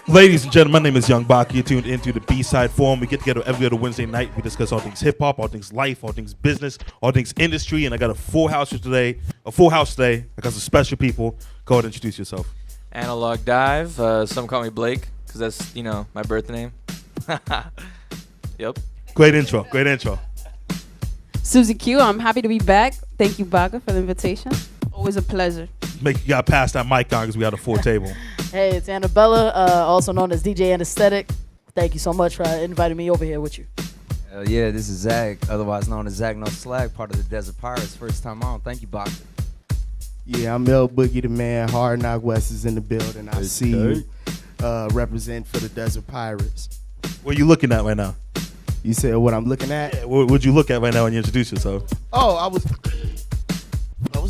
Ladies and gentlemen, my name is Young BACA. You're tuned into the B-Side Forum. We get together every other Wednesday night. We discuss all things hip-hop, all things life, all things business, all things industry. And I got a full house today. I got some special people. Go ahead and introduce yourself. Analog Dive. Some call me Blake because that's, my birth name. Yep. Great intro. Great intro. Suzy Q, I'm happy to be back. Thank you, BACA, for the invitation. Always a pleasure. You got to pass that mic on because we had a full table. Hey, it's Annabella, also known as DJ Annaesthetic. Thank you so much for inviting me over here with you. Yeah, this is Zach, otherwise known as Zach No Slack, part of the Desert Pirates. First time on. Thank you, BACA. Yeah, I'm L Boogie the Man. Hard Knock West is in the building. I see you represent for the Desert Pirates. What are you looking at right now? You said what I'm looking at? Yeah, what would you look at right now when you introduce yourself? Oh, I was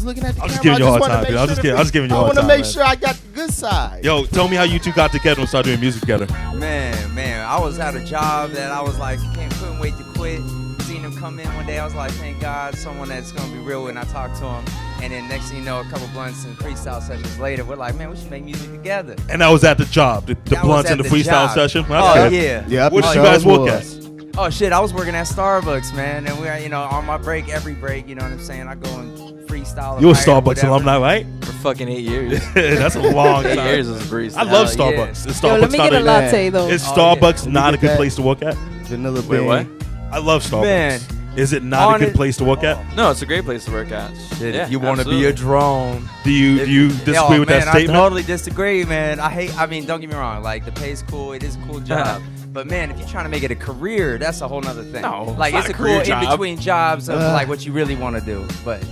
looking at the I'm camera. just giving you a hard time, dude. I'm just giving you a hard time. I want to make sure I got the good side. Yo, tell me how you two got together and started doing music together. Man, I was at a job that I was like, couldn't wait to quit. Seen him come in one day, I was like, thank God, someone that's gonna be real. And I talked to him, and then next thing you know, a couple blunts and freestyle sessions later, we're like, man, we should make music together. And that was at the job, the blunts and the freestyle session. Oh yeah. Yep. What did you guys work at? Oh shit, I was working at Starbucks, man, and we're on my break, every break, you know what I'm saying? I go and freestyle. You a Starbucks alumni, right? For fucking 8 years. That's a long time. 8 years as a barista. I love Starbucks. Yeah. Is Starbucks let me get a latte though. Is Starbucks not a good place to work at? Vanilla Wait, bean. what? I love Starbucks. Man. Is it not a good place to work at? No, it's a great place to work at. Shit, Yeah, if you want to be absolutely. a drone. Do you disagree with that statement? I totally disagree, man. I mean, don't get me wrong. Like, the pay's cool. It is a cool job. But, man, if you're trying to make it a career, that's a whole nother thing. No, like, it's it's not a a career cool job. in-between jobs of, like, what you really want to do. But,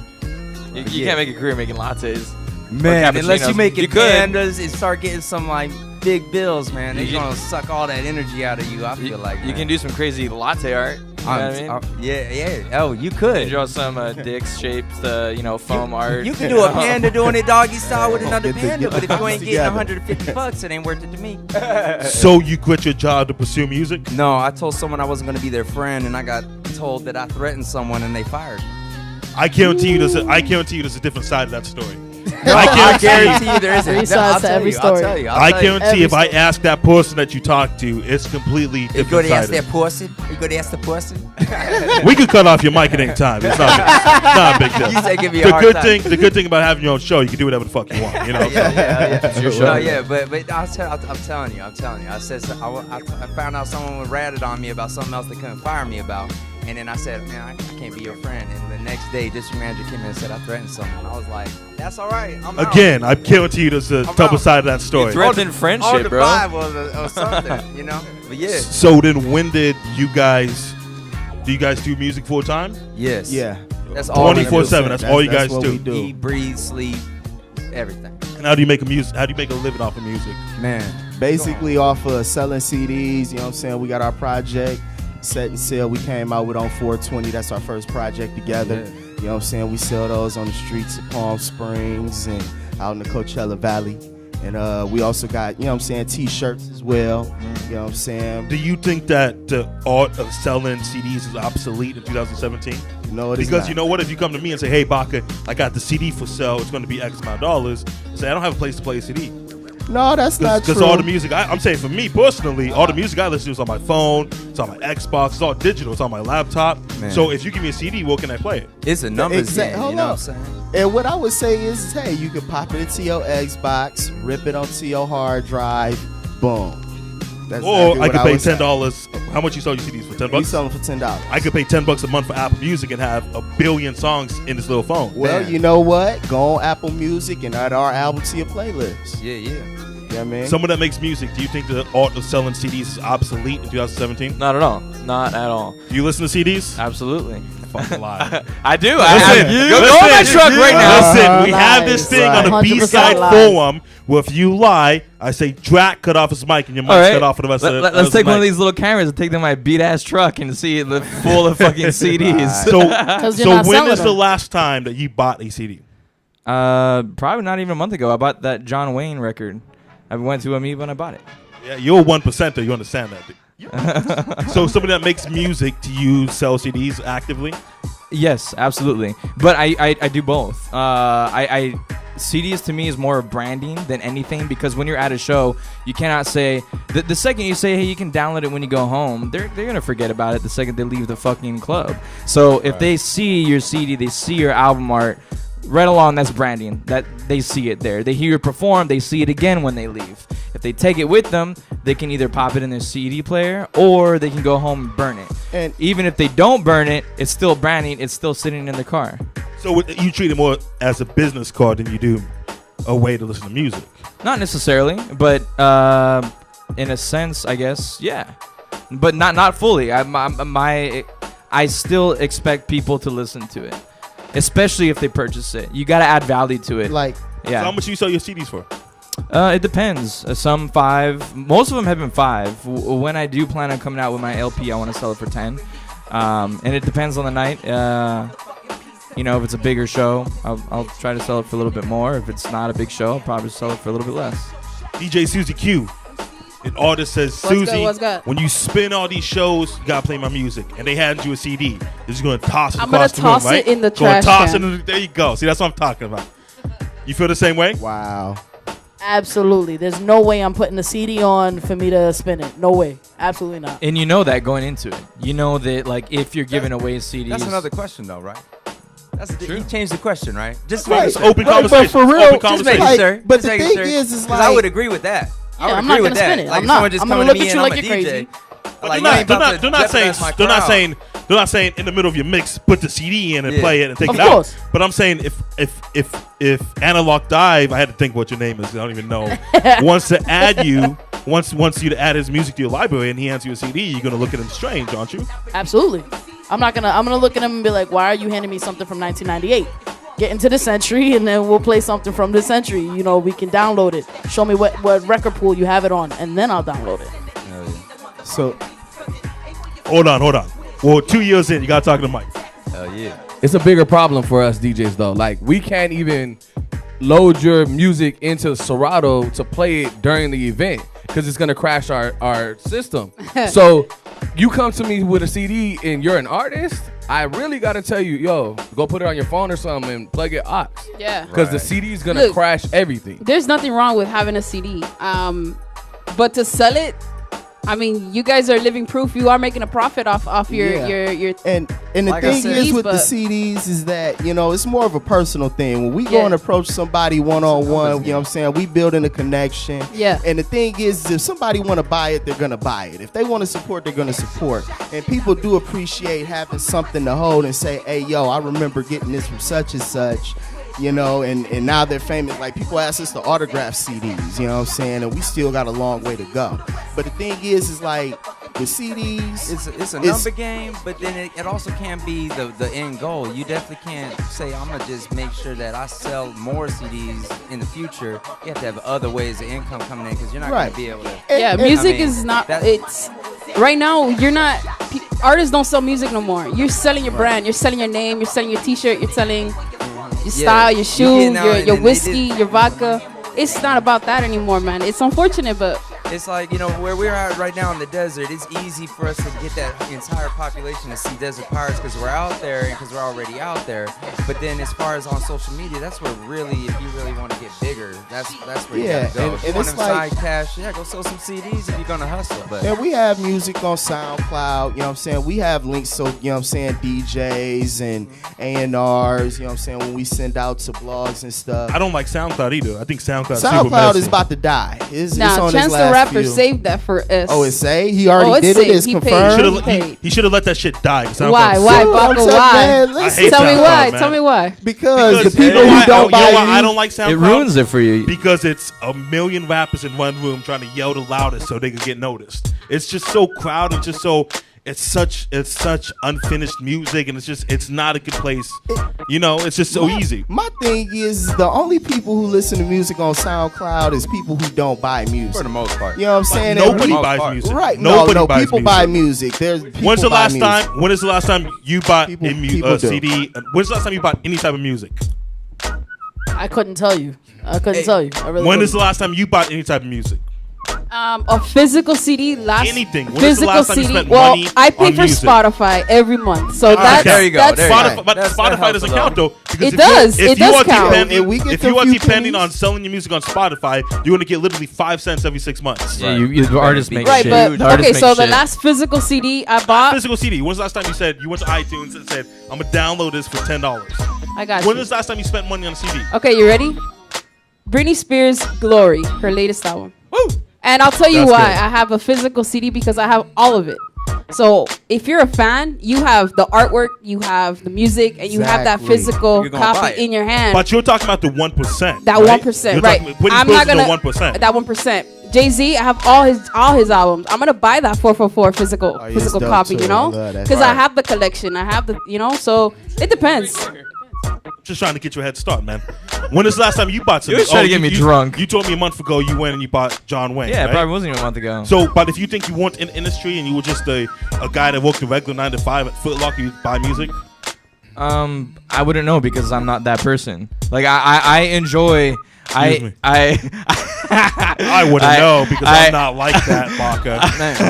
You can't make a career making lattes. man, unless you make You it could. pandas and start getting some, like, big bills, man. They're going to suck all that energy out of you, I feel like, You man. can do some crazy latte art. You know what I mean? Yeah. Oh, you You could. draw some dicks shaped, foam art. You can do a panda doing it doggy style with another Get the- panda, get but the if you box ain't getting together. $150, it ain't worth it to me. So you quit your job to pursue music? No, I told someone I wasn't going to be their friend, and I got told that I threatened someone, and they fired me. I guarantee you there's a different side of that story. No, I guarantee you there isn't. Three sides to every story. I'll tell you. I guarantee if I Every ask that person that you talk to, it's completely You different go to ask sided. that person? You go to ask the person? We could cut off your mic at any time. It's not a big deal. You say give me a hard time. The good thing about having your own show, you can do whatever the fuck you want. You know. Yeah. It's your No, show. yeah, but I'm telling you. I said I found out someone ratted on me about something else they couldn't fire me about, and then I said, man, I can't be your friend. And the next day, district manager came in and said I threatened someone. I was like, that's all right. I'm out. Again, I guarantee you there's a I'm double out. side of that story. Threatened On friendship, the bro. Bible or something, you know. But yeah. So then, when did you guys? Do you guys do music full time? Yes. Yeah. That's all. 24/7. That's all you guys what do. we do. Eat, breathe, sleep, everything. And how do you make a living off of music? Man. Basically off of selling CDs, you know what I'm saying? We got our project, Set and Sell. We came out with on 420. That's our first project together. Yeah. You know what I'm saying? We sell those on the streets of Palm Springs and out in the Coachella Valley. And we also got, you know what I'm saying, T-shirts as well. You know what I'm saying? Do you think that the art of selling CDs is obsolete in 2017? No, it is Because not. you know what? If you come to me and say, hey, BACA, I got the CD for sale. It's going to be X amount of dollars. I say, I don't have a place to play a CD. No, that's not true. Because all the music, I'm saying for me personally, all the music I listen to is on my phone, it's on my Xbox, it's all digital, it's on my laptop. Man. So if you give me a CD, where can I play it? It's a numbers Exact- game, hold you know on. what I'm saying? And what I would say is, hey, you can pop it into your Xbox, rip it onto your hard drive, boom. That's Or exactly I what could pay would say. $10. How much you sell your CDs for? $10? We sell them for $10. I could pay $10 a month for Apple Music and have a billion songs in this little phone. Well, Man. you know what? Go on Apple Music and add our album to your playlist. Yeah. You know what I mean? Someone that makes music, do you think the art of selling CDs is obsolete in 2017? Not at all. Not at all. Do you listen to CDs? Absolutely. Fucking lie. I do. Listen, Go on my listen, truck right now. Listen, we Lies. have this thing on the 100% B-Side lies. Forum where if you lie, I say Drakk cut off his mic and your mic's All right. cut off for the rest of the Let's take one of mic. these little cameras and take them to my beat ass truck and see it full of fucking CDs. So, 'Cause you're so not when selling is the them. last time that you bought a CD? Probably not even a month ago. I bought that John Wayne record. I went to Amoeba and I bought it. Yeah, you're a 1%er. You understand that? So somebody that makes music, do you sell CDs actively? Yes, absolutely. But I do both. I CDs to me is more of branding than anything, because when you're at a show, you cannot say the second you say, hey, you can download it when you go home, they're gonna forget about it the second they leave the fucking club. So if they see your CD, they see your album art, right along, that's branding. That they see it there. They hear you perform, they see it again when they leave. If they take it with them, they can either pop it in their CD player or they can go home and burn it. And even if they don't burn it, it's still branding. It's still sitting in the car. So you treat it more as a business card than you do a way to listen to music? Not necessarily, but in a sense, I guess, yeah. But not fully. I still expect people to listen to it, especially if they purchase it. You got to add value to it. Like, yeah. So how much do you sell your CDs for? It depends. Some $5. Most of them have been $5. When I do plan on coming out with my LP, I want to sell it for $10. And it depends on the night. You know, if it's a bigger show, I'll try to sell it for a little bit more. If it's not a big show, I'll probably sell it for a little bit less. DJ Suzy Q, an artist says, Suzy, when you spin all these shows, you gotta play my music, and they hand you a CD, you're just gonna toss it across the room, right? I'm gonna toss it in the trash can. There you go. See, that's what I'm talking about. You feel the same way? Wow. Absolutely. There's no way I'm putting a CD on for me to spin it. No way. Absolutely not. And you know that going into it. You know that, like, if you're giving away CDs. That's another question, though, right? You changed the question, right? Just right. sure. Open conversation. But for real, just making sure. But the thing is like, I would agree with that. Yeah, I'm not gonna spin it. Like, I'm not. just I'm gonna coming look to me at you and like I'm you're a crazy. But Like, they're not saying in the middle of your mix, put the CD in and play it and take Of it out. course. But I'm saying if Analog Dive, I had to think what your name is, I don't even know, wants to add you, wants you to add his music to your library, and he hands you a CD, you're gonna look at him strange, aren't you? Absolutely. I'm gonna look at him and be like, why are you handing me something from 1998? Get into the century, and then we'll play something from the century. You know, we can download it. Show me what record pool you have it on, and then I'll download it. So, hold on. Well, 2 years in, you gotta talk to the mic. Hell yeah. It's a bigger problem for us DJs though. Like, we can't even load your music into Serato to play it during the event because it's gonna crash our system. So you come to me with a CD and you're an artist, I really gotta tell you, yo, go put it on your phone or something and plug it aux. Yeah. Because the CD is gonna crash everything. There's nothing wrong with having a CD. But to sell it, I mean, you guys are living proof. You are making a profit off your and the like I thing said, is with the CDs is that, you know, it's more of a personal thing. When we go and approach somebody one-on-one, you know what I'm saying, we building a connection. Yeah. And the thing is, if somebody want to buy it, they're going to buy it. If they want to support, they're going to support. And people do appreciate having something to hold and say, hey, yo, I remember getting this from such and such. You know, and now they're famous. Like, people ask us to autograph CDs, you know what I'm saying? And we still got a long way to go. But the thing is like, with CDs, it's a number game, but then it also can't be the end goal. You definitely can't say, I'm going to just make sure that I sell more CDs in the future. You have to have other ways of income coming in, because you're not going to be able to. Music is not, it's, right now, you're not, artists don't sell music no more. You're selling your brand, you're selling your name, you're selling your t-shirt, you're selling your style, your shoe, your whiskey, your vodka. It's not about that anymore, man. It's unfortunate, but it's like, you know, where we're at right now in the desert, it's easy for us to get that entire population to see Desert Pirates because we're out there and because we're already out there. But then as far as on social media, that's where really, if you really want to get bigger, that's where you gotta go. If you want them side cash, go sell some CDs if you're gonna hustle. But and we have music on SoundCloud, you know what I'm saying? We have links, so, you know what I'm saying, DJs and A&Rs, you know what I'm saying, when we send out to blogs and stuff. I don't like SoundCloud either. I think SoundCloud is about to die. It's on Chance his the last Rapper few. saved that for us. Oh, it's saved? He already did it? It's confirmed? He should have let that shit die. Why, Baca, why? Tell me why. Tell me why. Because the people who don't buy I don't like SoundCloud. It ruins it for you. Because it's a million rappers in one room trying to yell the loudest so they can get noticed. It's just so crowded, just so... It's such unfinished music, and it's not a good place. You know, it's just so easy. My thing is, the only people who listen to music on SoundCloud is people who don't buy music. For the most part. You know what I'm saying? Nobody buys music. Right. Nobody buys people music. buy music. There's people When's the buy last music. time? When is the last time you bought a CD? When's the last time you bought any type of music? I couldn't tell you. I really When is the last time you bought any type of music? A physical CD anything. When physical is the last time CD. you spent Well, money I pay on for music? Spotify every month, so that's there you go. That's There you fine. go. Spotify doesn't count though, because It does. It does count. If you are depending on selling your music on Spotify, you're gonna get literally 5 cents every 6 months. Yeah, the artists make right, shit. but The artists okay. make So the shit. last physical CD I bought. Physical CD. When's the last time you said you went to iTunes and said, "I'm gonna download this for $10"? I got When you. was the last time you spent money on a CD? Okay, you ready? Britney Spears' Glory, her latest album. Woo! And I'll tell you That's why. good. I have a physical CD because I have all of it. So if you're a fan, you have the artwork, you have the music, and you have that Exactly. physical You're gonna buy copy it. in your hand. But you're talking about the 1%. That right? 1%, You're right? talking- Britney I'm Spears not is the gonna 1%. that 1%. Jay-Z, I have all his albums. I'm gonna buy that 444 physical Oh, yeah, physical it's dope copy, too. you know, I love that. because I Right. have the collection. I have the, so it depends. Just trying to get your head start, man. When is the last time you bought something? You was trying to get me drunk. You told me a month ago you went and you bought John Wayne. Yeah, it right? probably wasn't even a month ago. So, but if you think you weren't in the industry and you were just a guy that worked a regular 9 to 5 at Foot Locker, you buy music. I wouldn't know because I'm not that person. Like I enjoy. Excuse me. I wouldn't know because I'm not like that, BACA.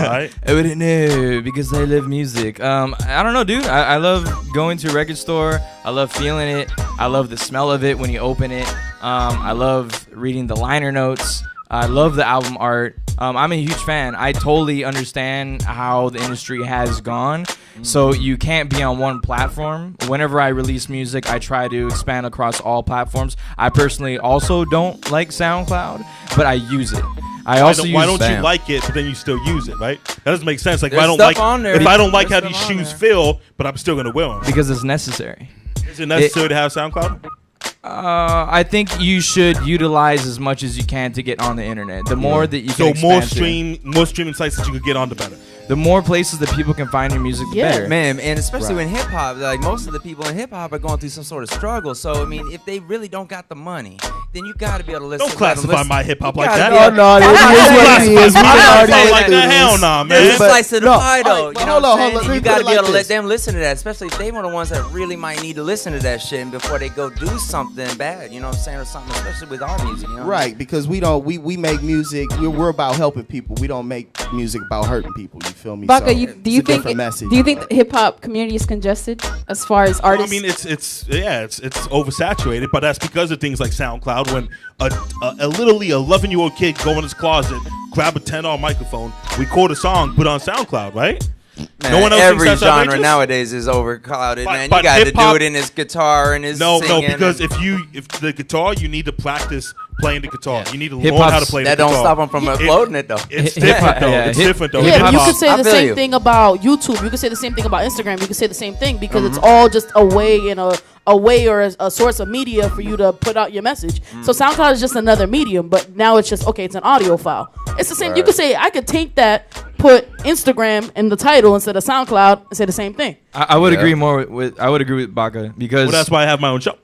Right? I wouldn't know because I love music. I don't know, dude. I love going to a record store. I love feeling it. I love the smell of it when you open it. I love reading the liner notes. I love the album art. I'm a huge fan. I totally understand how the industry has gone. So you can't be on one platform. Whenever I release music, I try to expand across all platforms. I personally also don't like SoundCloud, but I use it. I also Why use don't you like it, but then you still use it, right? That doesn't make sense. Like, if There's I don't stuff like, on there. if I don't like how There's these stuff on shoes there. feel, but I'm still gonna wear them. because it's necessary. Is it necessary to have SoundCloud? I think you should utilize as much as you can to get on the internet. The more that you So can more expand more streaming sites that you could get on, the better. the more places that people can find your music, the Yeah. better. Man, and especially when hip hop, like most of the people in hip hop are going through some sort of struggle. So I mean, if they really don't got the money, then you got to be able to listen. Don't classify my hip hop You like gotta that. be No, able- no, it is what it is. We I'm can not already like went through that. Hell this. nah, There's man. a slice of the no, pie, though. all right, You but know hold what on, I'm hold on. saying? Let You me got put to it be able to like let this. them listen to that, especially if they one of the ones that really might need to listen to that shit before they go do something bad. You know what I'm saying, or something, especially with our music. You know? Right, because we make music. We're about helping people. We don't make music about hurting people. You feel me? Baka, So, do it's you a think different message, do you think but- the hip hop community is congested as far as Well, I artists? mean, it's oversaturated, but that's because of things like SoundCloud. When a literally 11-year-old kid go in his closet, grab a $10 microphone, record a song, put it on SoundCloud, right? Man, No one else every thinks that's genre outrageous? nowadays is overclouded, But- man. You but got to hip-hop- do it in his guitar and his No, singing because and- if the guitar, you need to practice playing the guitar. You need to learn Hip-hop's- how to play that the don't guitar. stop him from uploading it though. It's different though. Yeah, It's hip- different though. hip- Yeah, but you hip-hop- could say I the feel same you. thing about YouTube. You could say the same thing about Instagram. You could say the same thing because it's all just a way and a way or a source of media for you to put out your message. So SoundCloud is just another medium, but now it's just okay. It's an audio file. It's the same. You could say I could take that, put Instagram in the title instead of SoundCloud, and say the same thing. I would agree more with I would agree with Baka because Well, that's why I have my own show.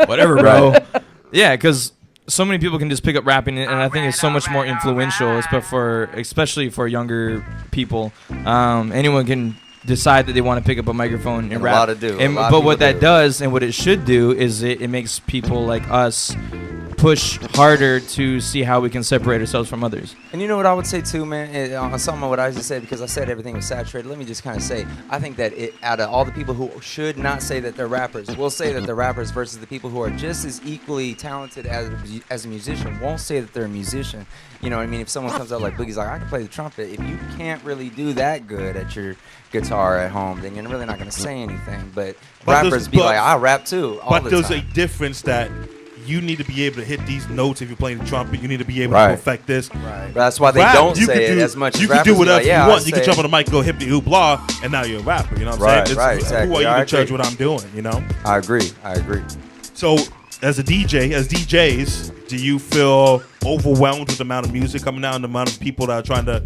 whatever, bro. Yeah, because so many people can just pick up rapping, and I think it's so much more influential, especially for younger people. Anyone can decide that they want to pick up a microphone and And a rap. lot of do. A And, lot of but what people that do. does and what it should do is it makes people like us push harder to see how we can separate ourselves from others. And you know what I would say too, man? On some of what I just said, because I said everything was saturated. Let me just kind of say, I think that out of all the people who should not say that they're rappers, will say that they're rappers versus the people who are just as equally talented as a musician, won't say that they're a musician. You know what I mean? If someone comes out like Boogie's like, I can play the trumpet. If you can't really do that good at your guitar at home, then you're really not going to say anything. But rappers be like, I rap too. All But the there's time. a difference that you need to be able to hit these notes if you're playing the trumpet. You need to be able Right. to perfect this. Right. That's why they Rap, don't you say could it do- as much as You can rappers do be whatever like, yeah, you I'll want. You can say jump it. on the mic, go hippity hoop blah, and now you're a rapper. You know what I'm Right, saying? right, Who exactly. are you I to judge agree. what I'm doing? You know. I agree. So, as a DJ, as DJs, do you feel overwhelmed with the amount of music coming out and the amount of people that are trying to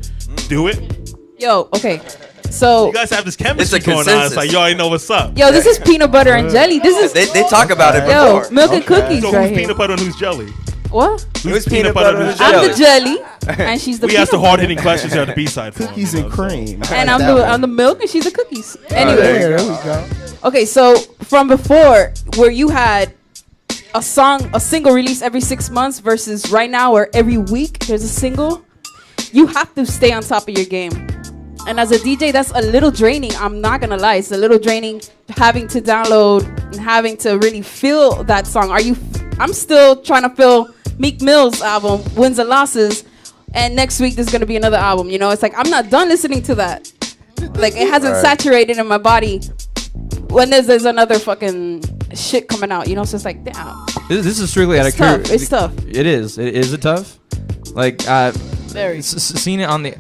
do it? Yo, okay. So You guys have this chemistry It's a going on. It's consensus. like, you already know what's up. yo, this is peanut butter and jelly. This is They talk about it yo, before. milk and cookies So right who's here. peanut butter and who's jelly? What? Who's peanut butter and I'm the jelly, and she's the We asked the peanut hard hitting questions here at the B-side. forum, Cookies you and know, so- cream. and I'm the milk, and she's the cookies. Anyway, There we go. okay, so from before, where you had a single release every 6 months versus right now where every week there's a single, you have to stay on top of your game. And as a DJ, that's a little draining. I'm not gonna lie, it's a little draining having to download and having to really feel that song. I'm still trying to feel Meek Mill's album, Wins and Losses, and next week there's gonna be another album. You know, it's like I'm not done listening to that. Like it hasn't saturated in my body. When there's another fucking shit coming out, you know, so it's like, damn. This is strictly out of curiosity. It's tough. It is. Is it tough? Like, Very. Seen it on the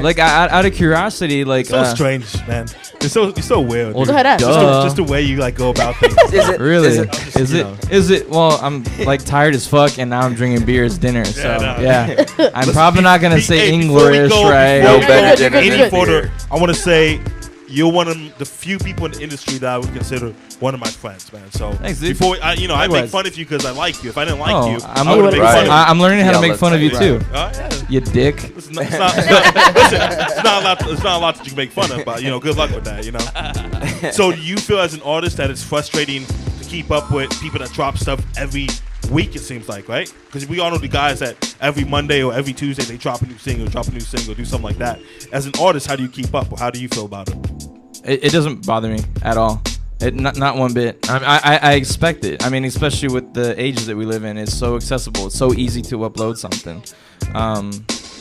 like out of curiosity, like so strange, man. You're so weird. Well, just the way you like go about things. Is it really? Is it? Well, I'm like tired as fuck, and now I'm drinking beer as dinner. So Yeah, I'm probably not gonna say English, right? No better than any photo. I want to say you're one of the few people in the industry that I would consider one of my friends, man. So thanks, dude. before I make fun of you because I like you. If I didn't like you, I'm I would make fun of you. I'm learning how to make fun of you too. Yeah. You dick. It's not a lot that you can make fun of, but good luck with that. So do you feel as an artist that it's frustrating to keep up with people that drop stuff every week? It seems like, right? Because we all know the guys that every Monday or every Tuesday they drop a new single, do something like that. As an artist, how do you keep up, or how do you feel about it? It doesn't bother me at all. Not one bit. I expect it. I mean, especially with the ages that we live in, it's so accessible. It's so easy to upload something.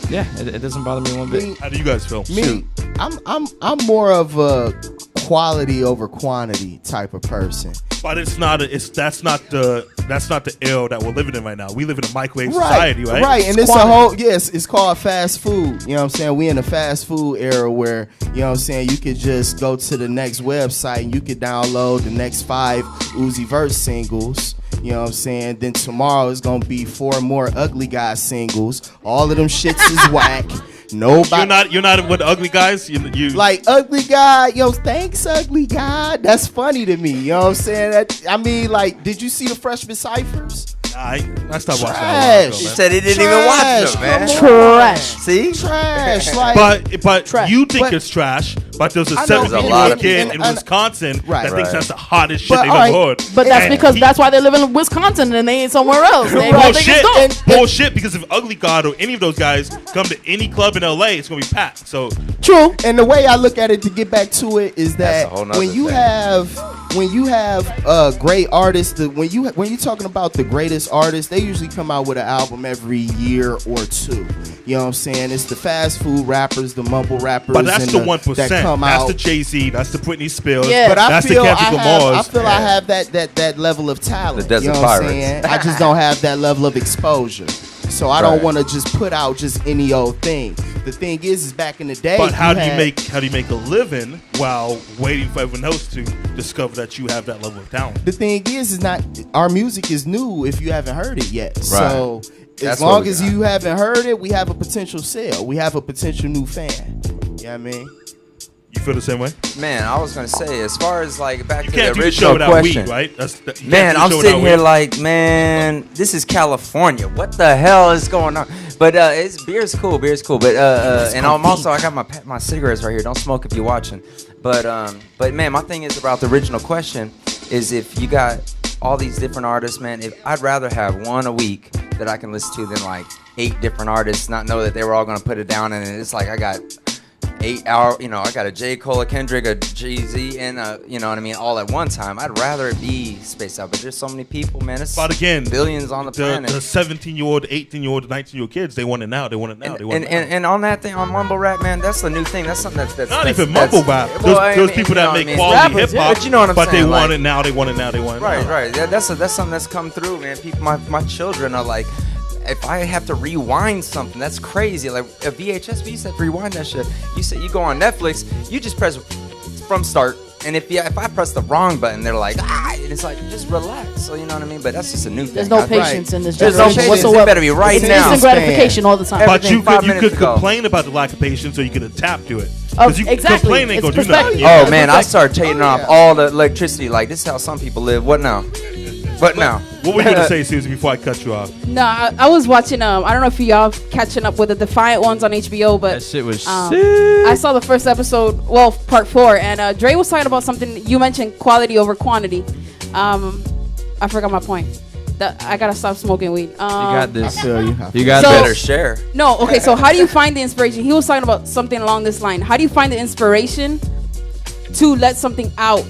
It doesn't bother me one bit. How do you guys feel? Me, I'm more of a quality over quantity type of person. But that's not the ill that we're living in right now. We live in a microwave society, right? Right, and it's it's called fast food. You know what I'm saying? We in a fast food era where, you know what I'm saying, you could just go to the next website and you could download the next 5 Uzi Vert singles. You know what I'm saying? Then tomorrow is gonna be 4 more Ugly Guy singles. All of them shits is whack. Nobody. You're not with ugly guys. You like Ugly Guy. Yo, thanks, Ugly Guy. That's funny to me. You know what I'm saying? Did you see the Freshman Ciphers? I stopped watching that. He said he didn't even watch them, man. Trash. See? Trash. But trash. You think it's trash, but there's a 17-year-old kid in Wisconsin that thinks that's the hottest shit they've ever heard. But that's why they live in Wisconsin and they ain't somewhere else. They Bullshit, because if Ugly God or any of those guys come to any club in LA, it's going to be packed. So true. And the way I look at it, to get back to it, is that when you have great artists, when you're talking about the greatest artists, they usually come out with an album every year or 2. You know what I'm saying? It's the fast food rappers, the mumble rappers, but that's the 1%. That come that's out. the Jay-Z, that's the Britney Spears, but that's the Kendrick Lamar's. I feel I have that level of talent. The Desert you know what I'm Pirates. saying? I just don't have that level of exposure. So I don't want to just put out just any old thing. The thing is back in the day. But how do you make a living while waiting for everyone else to discover that you have that level of talent? The thing is not our music is new if you haven't heard it yet. Right. So That's as long as you haven't heard it, we have a potential sale. We have a potential new fan. You know what I mean? You feel the same way? Man, I was gonna say, as far as like back you to can't the do original the show question, weed, right? I'm sitting here like, man, this is California. What the hell is going on? But beer's cool. But and I got my cigarettes right here. Don't smoke if you're watching. But man, my thing is about the original question is if you got all these different artists, man. I'd rather have one a week that I can listen to than like 8 different artists, not know that they were all gonna put it down, and it's like I got 8 hour, I got a J. Cole, a Kendrick, a Jay-Z, and you know what I mean, all at one time. I'd rather it be spaced out, but there's so many people, man. But again, billions on the planet. The 17-year-old, 18-year-old, 19-year-old kids, they want it now. And on that thing, on mumble rap, man, that's the new thing. That's something that's not even mumble rap. Those people that make quality hip hop, but you know what I'm saying. But they want it now. They want it now. Right. That's something that's come through, man. People, my children are like, if I have to rewind something, that's crazy. Like a VHS, we used to have to rewind that shit. You go on Netflix, you just press from start, and if I press the wrong button, they're like, and it's like, just relax. So you know what I mean? But that's just a new thing. There's no patience in this generation. There's no patience. It better be right now. Instant gratification all the time. But you could complain about the lack of patience, or you could adapt to it. Because complain ain't gonna do nothing. Oh man, I started taking off all the electricity. Like this is how some people live. What now? What were you gonna say, Suzy, before I cut you off? No, I was watching. I don't know if y'all catching up with the Defiant ones on HBO, but that shit was sick. I saw the first episode, well, part 4, and Dre was talking about something. You mentioned quality over quantity. I forgot my point. I gotta stop smoking weed. You got this. I feel you. You got So- this. Better share. No, okay. So how do you find the inspiration? He was talking about something along this line. How do you find the inspiration to let something out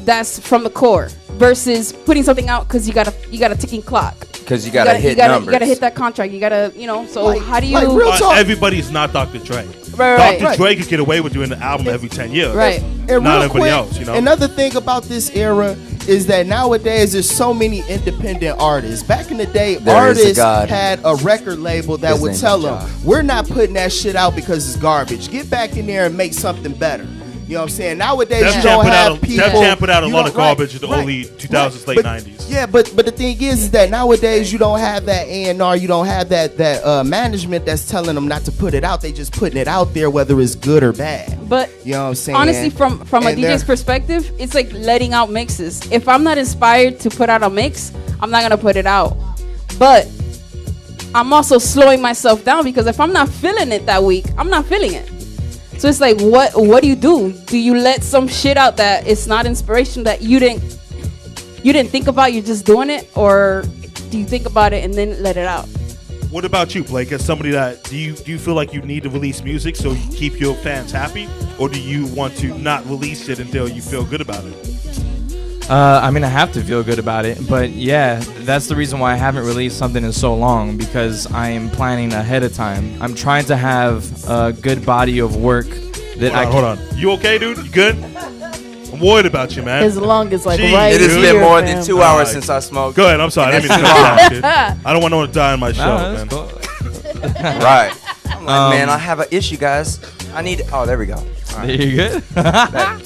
that's from the core versus putting something out because you got a ticking clock? Because you gotta hit numbers. You gotta hit that contract. You gotta, So Like- how do you? like real talk. Everybody's not Dr. Dre. Right. Dr. Dre could get away with doing an album every 10 years. Right. And Not real everybody quick, else, Another thing about this era is that nowadays there's so many independent artists. Back in the day, There is a artists God. had a record label that His would name tell is them, God. we're not putting that shit out because it's garbage. Get back in there and make something better. You know what I'm saying? Nowadays, Def you Jam don't put have out people. Def Jam put out a you lot don't- of garbage in the right, early 2000s, late but- 90s. Yeah, but the thing is that nowadays you don't have that A&R, you don't have that management that's telling them not to put it out. They just putting it out there, whether it's good or bad. But You know what I'm saying? honestly, from a And DJ's they're- perspective, it's like letting out mixes. If I'm not inspired to put out a mix, I'm not gonna put it out. But I'm also slowing myself down because if I'm not feeling it that week, I'm not feeling it. So it's like, what do you do? Do you let some shit out that it's not inspiration that you didn't think about? You're just doing it, or do you think about it and then let it out? What about you, Blake? As somebody that do you feel like you need to release music so you keep your fans happy, or do you want to not release it until you feel good about it? I mean, I have to feel good about it, but yeah, that's the reason why I haven't released something in so long, because I am planning ahead of time. I'm trying to have a good body of work that Hold on. You okay, dude? You good? I'm worried about you, man. His lung is like Jeez, right It has dude. been here, more fam. than 2 hours since I smoked. Go ahead. I'm sorry. I didn't mean to cut you off, kid. I don't want no one to die on my show, No, man. that's cool. Right. I'm like, man, I have an issue, guys. I need. Oh, there we go. All right. You good? Back.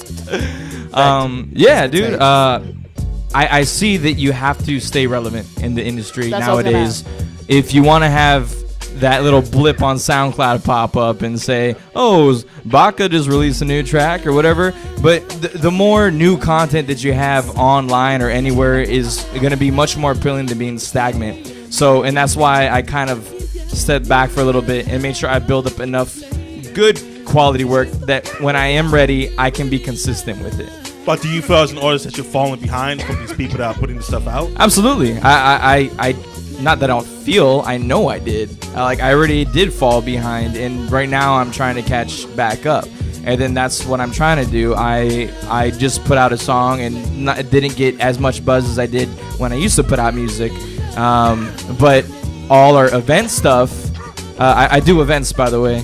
Yeah, dude. I see that you have to stay relevant in the industry That's what I was gonna nowadays. If you want to have that little blip on SoundCloud pop up and say, "Oh, BACA just released a new track" or whatever, but the more new content that you have online or anywhere is going to be much more appealing than being stagnant. So, and that's why I kind of stepped back for a little bit and made sure I build up enough good quality work that when I am ready, I can be consistent with it. But do you feel as an artist that you're falling behind from these people that are putting the stuff out? Absolutely. I not that I don't feel, I know I did. I already did fall behind, and right now I'm trying to catch back up. And then that's what I'm trying to do. I just put out a song and didn't get as much buzz as I did when I used to put out music. But all our event stuff, I do events, by the way.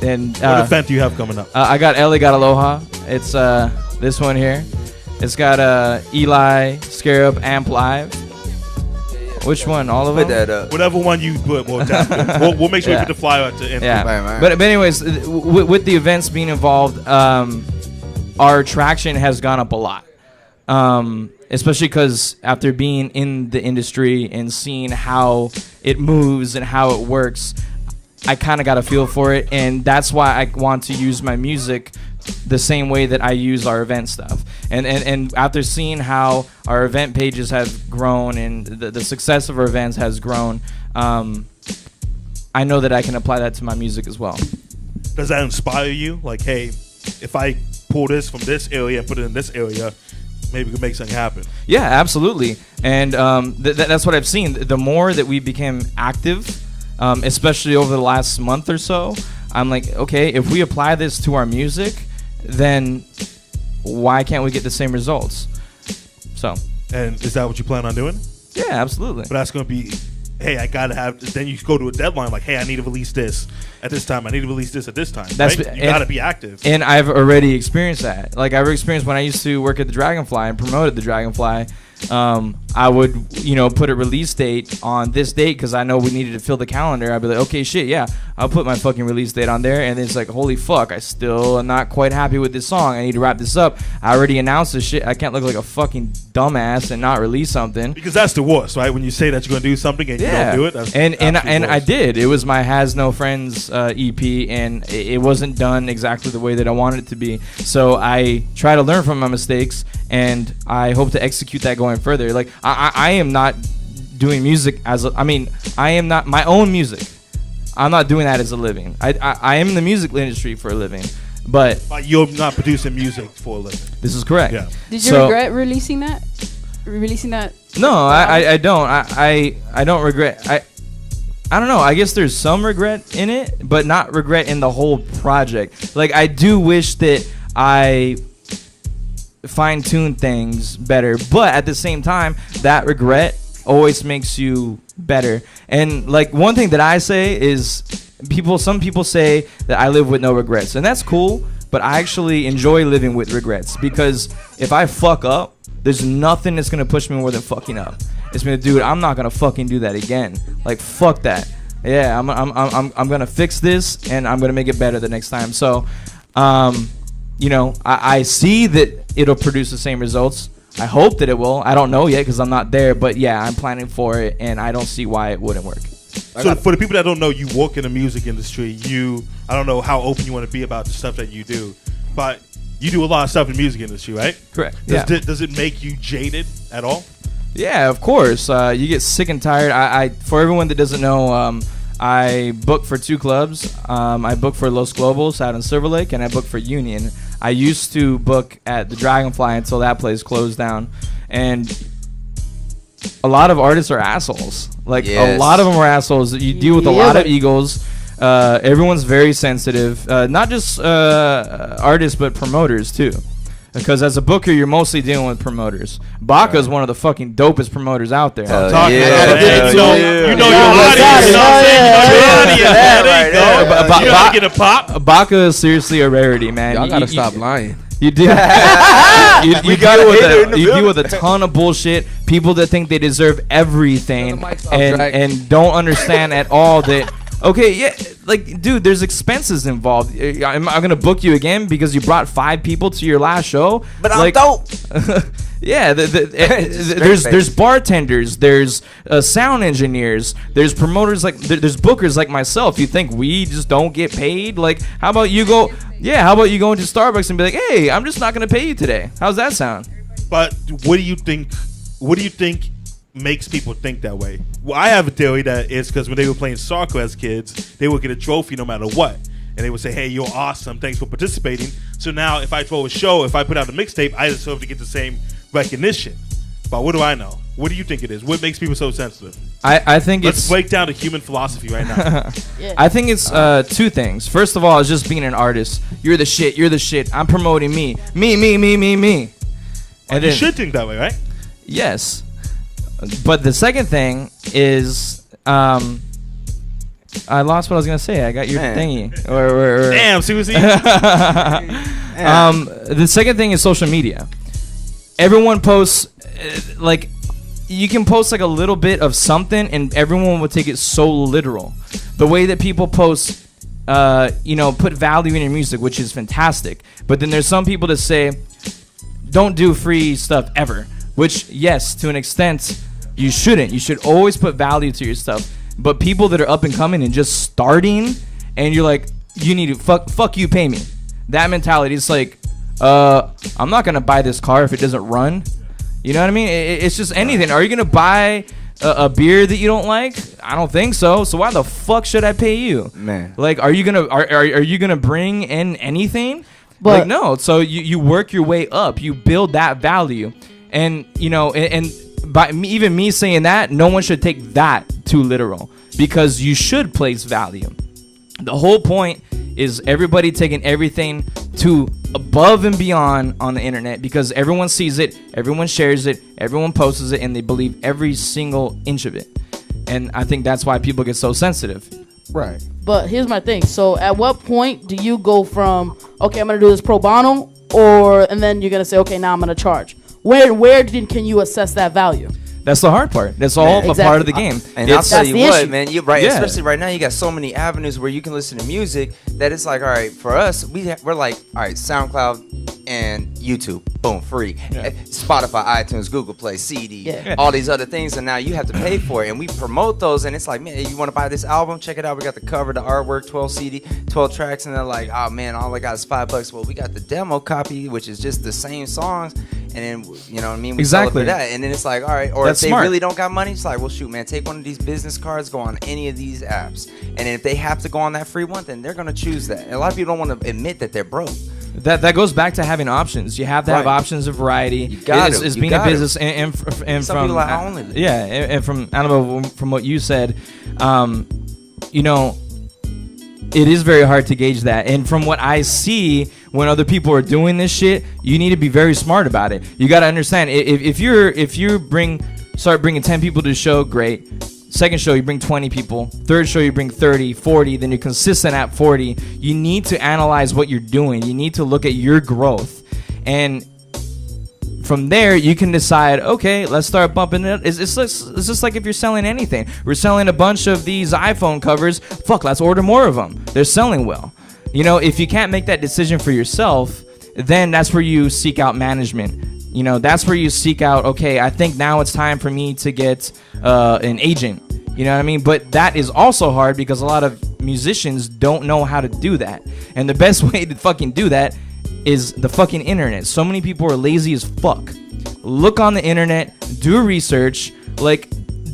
And What event do you have coming up? I got Ellie Got Aloha. It's this one here. It's got Eli, Scarab, Amp Live. Which one? All of Put them? that up. Whatever one you put, we'll make sure Yeah. we put the flyer at the end. Yeah. Right. But anyways, with the events being involved, our traction has gone up a lot. Especially because after being in the industry and seeing how it moves and how it works, I kind of got a feel for it, and that's why I want to use my music the same way that I use our event stuff. And after seeing how our event pages have grown and the success of our events has grown, I know that I can apply that to my music as well. Does that inspire you? Like, hey, if I pull this from this area and put it in this area, maybe we can make something happen. Yeah, absolutely. And that's what I've seen. The more that we became active, especially over the last month or so, I'm like, okay, if we apply this to our music, then why can't we get the same results? So, And is that what you plan on doing? yeah, absolutely. But that's going to be, hey, I got to have, then you go to a deadline like, hey, I need to release this at this time. I need to release this at this time. That's right? You got to be active. And I've already experienced that. Like, I've experienced when I used to work at the Dragonfly and promoted the Dragonfly. I would, put a release date on this date because I know we needed to fill the calendar. I'd be like, okay, shit, yeah, I'll put my fucking release date on there. And then it's like, holy fuck, I still am not quite happy with this song. I need to wrap this up. I already announced this shit. I can't look like a fucking dumbass and not release something. Because that's the worst, right? When you say that you're going to do something and you don't do it. That's and absolute I worst. did. It was my Has No Friends EP, and it wasn't done exactly the way that I wanted it to be. So I try to learn from my mistakes, and I hope to execute that going further. Like, I am not doing music I am not my own music. I'm not doing that as a living. I am in the music industry for a living, but You're not producing music for a living. this is correct. Yeah. Did you So- regret releasing that? releasing that? No, I don't. I don't regret. I don't know. I guess there's some regret in it, but not regret in the whole project. Like, I do wish that I fine-tune things better, but at the same time, that regret always makes you better. And like, one thing that I say is, some people say that I live with no regrets, and that's cool, but I actually enjoy living with regrets, because if I fuck up, there's nothing that's gonna push me more than fucking up. It's gonna, dude, I'm not gonna fucking do that again. Like, fuck that. Yeah, I'm gonna fix this, and I'm gonna make it better the next time. So, you know, I see that it'll produce the same results. I hope that it will. I don't know yet because I'm not there, but yeah, I'm planning for it, and I don't see why it wouldn't work. So for the people that don't know, you work in the music industry. I don't know how open you want to be about the stuff that you do, but you do a lot of stuff in the music industry, right? Correct. Does it make you jaded at all? Yeah, of course. You get sick and tired. For everyone that doesn't know, I book for 2 clubs. I book for Los Globos out in Silver Lake, and I book for Union. I used to book at the Dragonfly until that place closed down. And a lot of artists are assholes. Like, a lot of them are assholes. You deal with a lot of egos. Everyone's very sensitive. Not just artists, but promoters, too. Because as a booker, you're mostly dealing with promoters. BACA is one of the fucking dopest promoters out there. You know your audience. You know what I'm saying? You know your audience. There you go. You gotta get a pop. BACA is seriously a rarity, man. Y'all gotta stop lying. You do. you deal with a ton of bullshit. People that think they deserve everything and don't understand at all that. Okay, yeah, like, dude, there's expenses involved. I'm gonna book you again because you brought 5 people to your last show. But like, I'm dope. Yeah, there's bartenders, there's sound engineers, there's promoters, like there's bookers like myself. You think we just don't get paid? Like, how about you go? Yeah, how about you go into Starbucks and be like, hey, I'm just not gonna pay you today. How's that sound? But what do you think? What do you think makes people think that way? Well, I have a theory that it's because when they were playing soccer as kids, they would get a trophy no matter what. And they would say, hey, you're awesome. Thanks for participating. So now if I throw a show, if I put out a mixtape, I deserve to get the same recognition. But what do I know? What do you think it is? What makes people so sensitive? I think Let's break down the human philosophy right now. I think it's 2 things. First of all, it's just being an artist. You're the shit. You're the shit. I'm promoting me. Me. And you should think that way, right? Yes. But the second thing is, I lost what I was gonna say. I got your thingy. Damn, Suzy. The second thing is social media. Everyone posts, like, you can post like a little bit of something, and everyone will take it so literal. The way that people post, put value in your music, which is fantastic. But then there's some people that say, don't do free stuff ever. Which, yes, to an extent, you shouldn't. You should always put value to your stuff. But people that are up and coming and just starting, and you're like, you need to fuck you, pay me. That mentality is like, I'm not gonna buy this car if it doesn't run. You know what I mean? It's just anything. Are you gonna buy a beer that you don't like? I don't think so. So why the fuck should I pay you, man? Like, are you gonna bring in anything? But like, no. So you work your way up. You build that value, and by even me saying that, no one should take that too literal, because you should place value. The whole point is everybody taking everything to above and beyond on the internet, because everyone sees it, everyone shares it, everyone posts it, and they believe every single inch of it. And I think that's why people get so sensitive. Right. But here's my thing. So at what point do you go from, okay, I'm going to do this pro bono, and then you're going to say, okay, now I'm going to charge? Where can you assess that value? That's the hard part. That's all a part of the game. And I'll tell you what, issue. man, you're right. Yeah. Especially right now, you got so many avenues where you can listen to music that it's like, all right, for us, we're like, all right, SoundCloud and YouTube, boom, free. Yeah. Spotify, iTunes, Google Play, CD, all these other things, and now you have to pay for it. And we promote those, and it's like, man, you want to buy this album? Check it out. We got the cover, the artwork, 12 CD, 12 tracks, and they're like, oh man, all I got is $5. Well, we got the demo copy, which is just the same songs. And then, you know what I mean? We Exactly. sell it for that. And then it's like, all right. Or That's if they smart. really don't got money, it's like, well, shoot, man, take one of these business cards, go on any of these apps. And then if they have to go on that free one, then they're going to choose that. And a lot of people don't want to admit that they're broke. That goes back to having options. You have to have options of variety. You got It's being a business, and some from people are like, I only live. yeah, and from I don't know, from what you said, you know, it is very hard to gauge that. And from what I see, when other people are doing this shit, you need to be very smart about it. You got to understand if you start bringing 10 people to the show, great. Second show, you bring 20 people. Third show, you bring 30, 40. Then you're consistent at 40. You need to analyze what you're doing. You need to look at your growth. And from there, you can decide, okay, let's start bumping it. It's just like if you're selling anything. We're selling a bunch of these iPhone covers. Fuck, let's order more of them. They're selling well. You know, if you can't make that decision for yourself, then that's where you seek out management. You know, that's where you seek out, okay, I think now it's time for me to get an agent. You know what I mean? But that is also hard because a lot of musicians don't know how to do that. And the best way to fucking do that is the fucking internet. So many people are lazy as fuck. Look on the internet, do research. Like,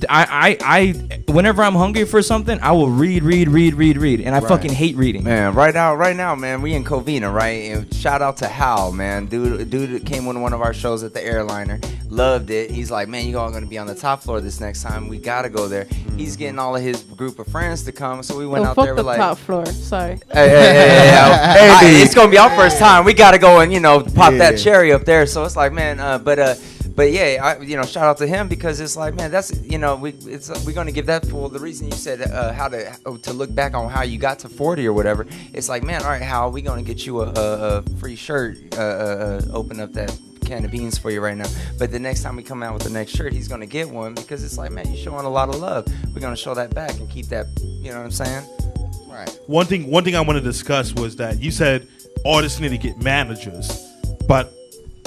I whenever I'm hungry for something, I will read, and I fucking hate reading. Man, right now, man, we in Covina, right? And shout out to Hal, man. Dude came on one of our shows at the Airliner, loved it. He's like, man, you all gonna be on the top floor this next time. We gotta go there. He's getting all of his group of friends to come, so we went out there. Fuck the like, top floor. Sorry. Hey, it's gonna be our first time. We gotta go and pop that cherry up there. So it's like, man, but yeah, shout out to him because it's like, man, that's we're gonna give that full. The reason you said how to look back on how you got to 40 or whatever. It's like, man, all right, Hal, we gonna get you a free shirt. Open up that can of beans for you right now. But the next time we come out with the next shirt, he's gonna get one because it's like, man, you're showing a lot of love. We're gonna show that back and keep that. You know what I'm saying? Right. One thing I want to discuss was that you said artists need to get managers, but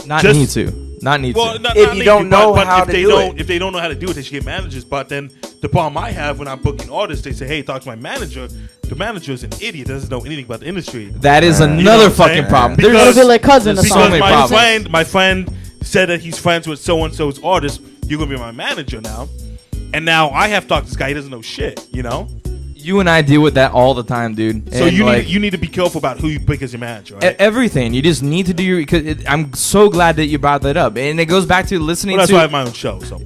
Not need to. If you don't know how to do it. If they don't know how to do it, they should get managers. But then the problem I have when I'm booking artists, they say, hey, talk to my manager. The manager is an idiot, doesn't know anything about the industry. That is another fucking problem. Because, There's a like cousin or so something. many problems. my friend said that he's friends with so-and-so's artist. You're going to be my manager now. And now I have to talk to this guy. He doesn't know shit, you know? You and I deal with that all the time, dude. So and you need to be careful about who you pick as your manager, right? Everything. You just need to do your... Cause I'm so glad that you brought that up. And it goes back to listening that's to... why I have my own show, so...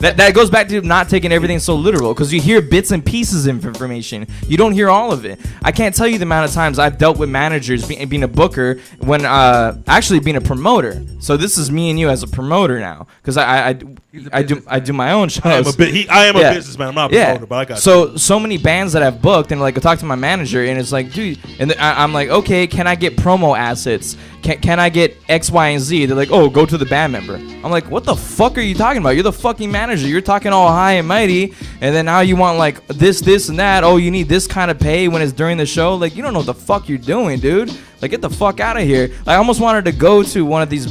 That goes back to not taking everything so literal because you hear bits and pieces of information. You don't hear all of it. I can't tell you the amount of times I've dealt with managers being a booker when actually being a promoter. So this is me and you as a promoter now because I do my own shows. I am a businessman. I'm not a promoter, but I got so many bands that I've booked and like I talk to my manager and it's like, dude, and I'm like, okay, can I get promo assets? Can I get X, Y, and Z? They're like, oh, go to the band member. I'm like, what the fuck are you talking about? You're the fucking manager. You're talking all high and mighty, and then now you want like this, and that. Oh, you need this kind of pay when it's during the show. Like, you don't know what the fuck you're doing, dude. Like, get the fuck out of here. Like, I almost wanted to go to one of these.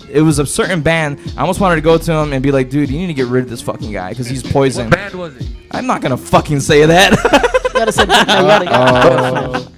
It was a certain band. I almost wanted to go to him and be like, dude, you need to get rid of this fucking guy because he's poison. What band was it? I'm not gonna fucking say that. You gotta say yada.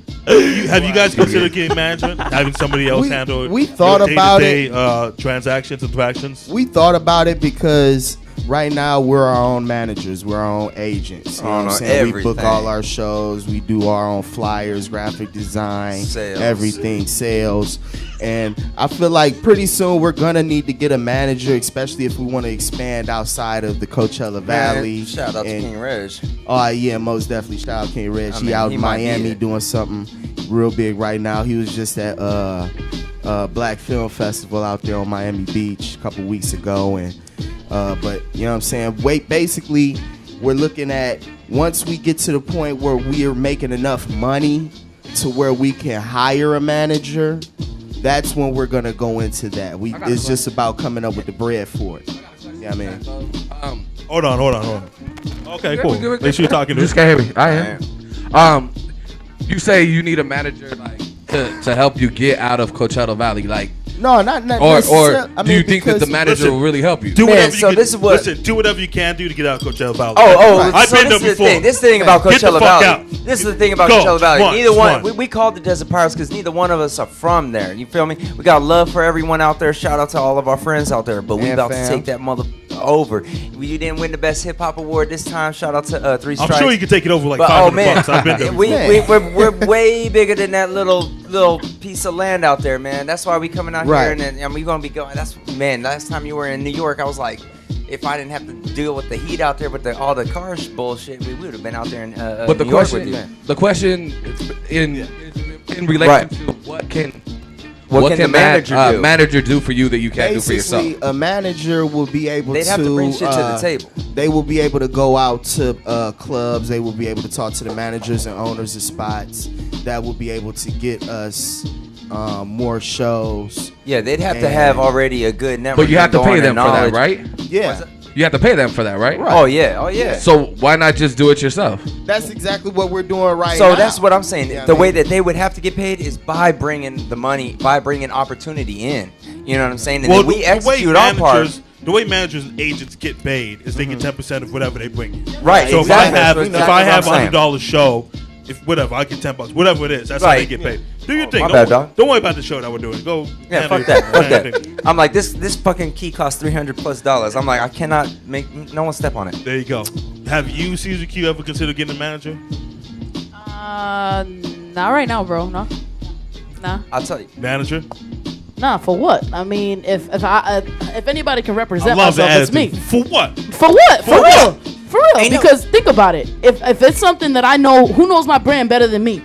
Have you guys considered getting management? Having somebody else handle we thought about it. Transactions, interactions? We thought about it because right now we're our own managers. We're our own agents. You know what I'm saying? Everything. We book all our shows. We do our own flyers, graphic design, everything, sales. And I feel like pretty soon we're going to need to get a manager, especially if we want to expand outside of the Coachella Valley. Man, shout out to King Reg. Oh, yeah, most definitely. Shout out King Reg. He out in Miami doing something real big right now. He was just at Black Film Festival out there on Miami Beach a couple weeks ago. And but, you know what I'm saying? Basically, we're looking at once we get to the point where we are making enough money to where we can hire a manager, that's when we're gonna go into that. It's just about coming up with the bread for it. Yeah, man. Hold on. Okay, cool. Make sure you're talking to Just can't hear me. I am. You say you need a manager like to help you get out of Coachella Valley, like. No, not or necessarily. do you think that the manager will really help you? Do whatever do whatever you can do to get out of Coachella Valley. I've been there before. This is the thing about Coachella Valley. This is the thing about Coachella Valley. Neither one. We called the Desert Pirates because neither one of us are from there. You feel me? We got love for everyone out there. Shout out to all of our friends out there. But we about to take that over. You didn't win the best hip hop award this time. Shout out to 3 Strikes. I'm sure you could take it over like but, $500. I've been there. We're way bigger than that little piece of land out there, man. That's why we coming out here and we gonna be going. Last time you were in New York, I was like, if I didn't have to deal with the heat out there with all the car bullshit, we would have been out there in but the New question, York with you. the question in relation to what can the manager do for you that you can't do for yourself? A manager will be able They'd have to bring shit to the table. They will be able to go out to clubs. They will be able to talk to the managers and owners of spots that will be able to get us more shows. Yeah, they'd have to have already a good network. But you have to pay them for that, right? Yeah. You have to pay them for that, right? Oh yeah. So why not just do it yourself? That's exactly what we're doing now. So that's what I'm saying. The way that they would have to get paid is by bringing the money, by bringing opportunity in. You know what I'm saying? And then we execute our part. The way managers and agents get paid is they get 10% of whatever they bring in. Right. So exactly. if I have $100 show, if whatever, I get $10, whatever it is. That's how they get paid. Do your thing. Don't worry about the show that we're doing. Go. Yeah, fuck that. I'm like, this fucking key costs $300+. I'm like, I cannot make no one step on it. There you go. Have you, Suzy Q, ever considered getting a manager? Not right now, bro. No. Nah. I'll tell you. Manager? Nah, for what? I mean, if anybody can represent I love myself, it's me. For what? For what? For real. For real. Because think about it. If it's something that I know, who knows my brand better than me?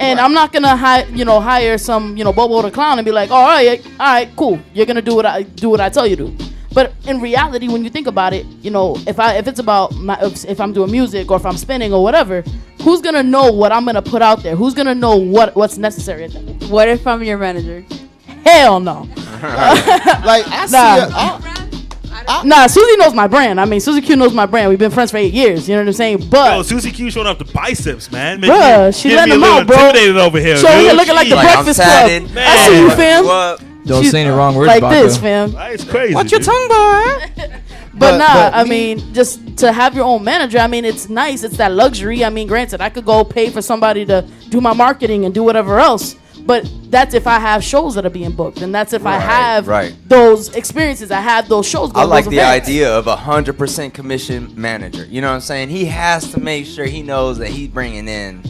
And I'm not gonna hire some Bobo the clown and be like, all right, cool. You're gonna do what I tell you to. But in reality, when you think about it, if it's about if I'm doing music or if I'm spinning or whatever, who's gonna know what I'm gonna put out there? Who's gonna know what's necessary? What if I'm your manager? Hell no. Like Nah, Suzy knows my brand. I mean, Suzy Q knows my brand. We've been friends for 8 years. You know what I'm saying? But yo, Suzy Q showing off the biceps, man. Bruh, she letting them out, bro. Intimidated over here. So here looking like the Breakfast Club. I see you, fam. Don't say any wrong words, like BACA. this, fam. It's crazy. Watch your tongue, boy. But I mean, just to have your own manager, I mean, it's nice. It's that luxury. I mean, granted, I could go pay for somebody to do my marketing and do whatever else. But that's if I have shows that are being booked, and that's if I have those experiences. I have those shows. I like the idea of 100% commission manager. You know what I'm saying? He has to make sure he knows that he's bringing in,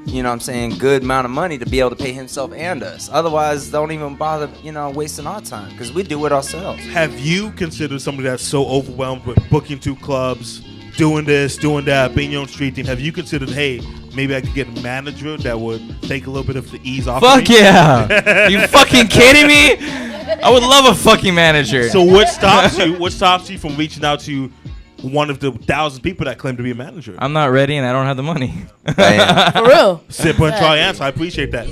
you know what I'm saying, good amount of money to be able to pay himself and us. Otherwise, don't even bother, wasting our time because we do it ourselves. Have you considered somebody that's so overwhelmed with booking 2 clubs, doing this, doing that, being your own street team? Have you considered, hey, maybe I could get a manager that would take a little bit of the ease off of me? Fuck yeah. You fucking kidding me? I would love a fucking manager. So what stops you from reaching out to one of the 1,000 people that claim to be a manager? I'm not ready and I don't have the money. For real. Simple and try answer. I appreciate that.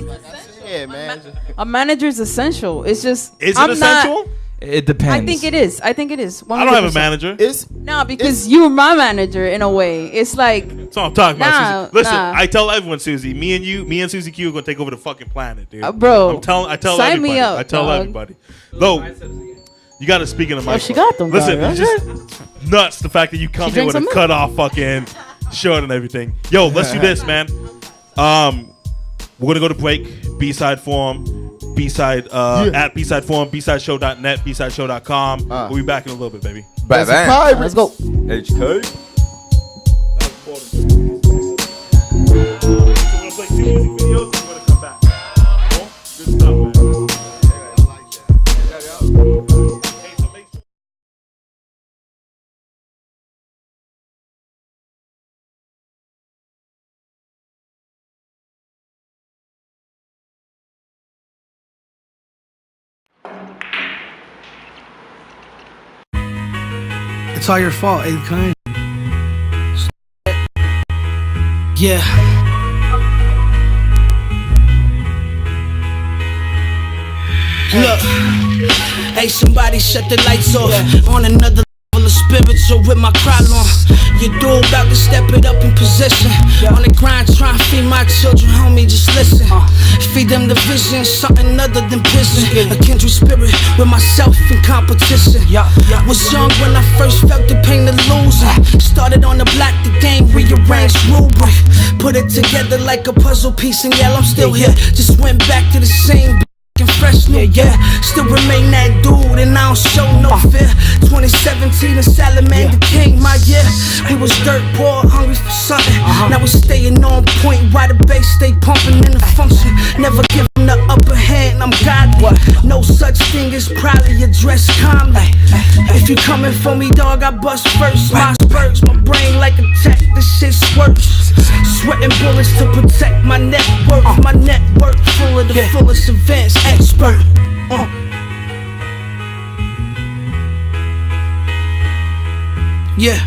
Yeah, man. A manager is essential. It's just Is it essential? It depends. I think it is. 100%. I don't have a manager. No, because you're my manager in a way. It's like that's what I'm talking about. Suzy. Listen, nah. I tell everyone, Suzy, me and Suzy Q are gonna take over the fucking planet, dude. Bro, I tell sign everybody. me up, I tell dog. everybody. Though, you gotta speak in the mic. She got them. Listen, dog, it's just nuts the fact that you come here with a cut off fucking shirt and everything. Yo, let's do this, man. We're gonna go to break. B-side forum. B-side at B-side forum, B-sideshow.net, B-sideshow.com. We'll be back in a little bit, baby. Bye. Let's go. HK. It's all your fault, Abe. Yeah. Look, hey, somebody shut the lights off. On another level of spiritual with my crowd on. Your dude about to step it up in position. On the grind, trying to feed my children, homie, just listen. Feed them the vision, something other than prison. A kindred spirit with myself in competition. Was young when I first felt the pain of losing. Started on the block, the game rearranged rubric. Put it together like a puzzle piece, and yeah, I'm still here. Just went back to the same and fresh new yeah. Still remain that dude and I don't show no fear. 2017 and Salamander King, my year. We was dirt poor, hungry for something. Now we staying on point while the bass stay pumping in the function. Never give them the upper hand, I'm godly. No such thing as proudly addressed calmly. If you coming for me, dog, I bust first. My spurts, my brain like a tech, this shit squirts. Sweating bullets to protect my net worth. My network full of the fullest advanced expert. Yeah.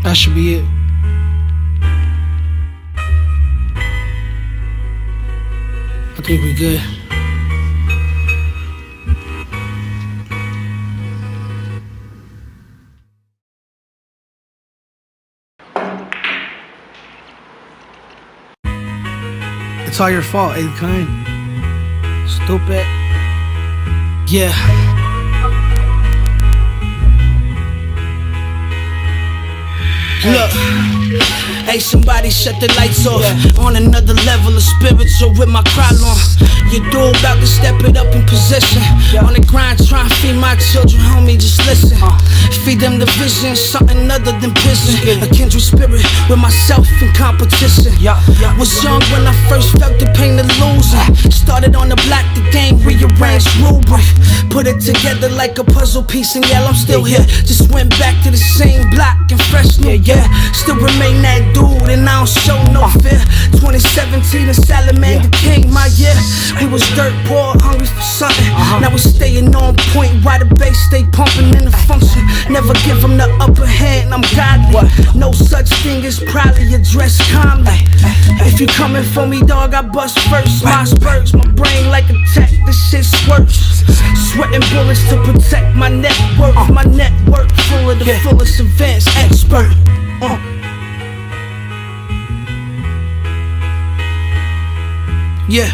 That should be it. I think we good. It's all your fault, kind. Stupid. Yeah. Look, hey, somebody shut the lights off. On another level of spiritual with my crowd on. Your dude about to step it up in position. On the grind, trying to feed my children, homie, just listen. Feed them the vision, something other than prison. A kindred spirit with myself in competition. Was young when I first felt the pain of losing. Started on the block, the game rearranged rubric. Put it together like a puzzle piece, and yeah, I'm still here. Just went back to the same block and fresh new. Still remain that dude and I don't show no fear. 2017 and Salamander King, my year. We was dirt poor, hungry for something. Now we staying on point while the bass stay pumping in the function. Never give them the upper hand, I'm godly. No such thing as proudly addressed calmly. If you coming for me, dog, I bust first. My spurts, my brain like a tech, this shit squirts. Sweating bullets to protect my network. My network full of the fullest advanced expert. Yeah.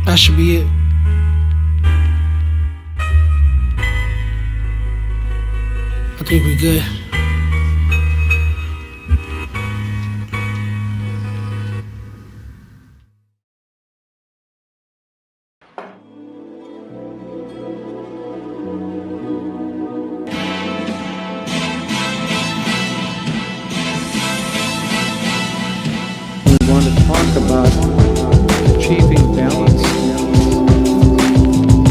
That should be it. I think we good. About achieving balance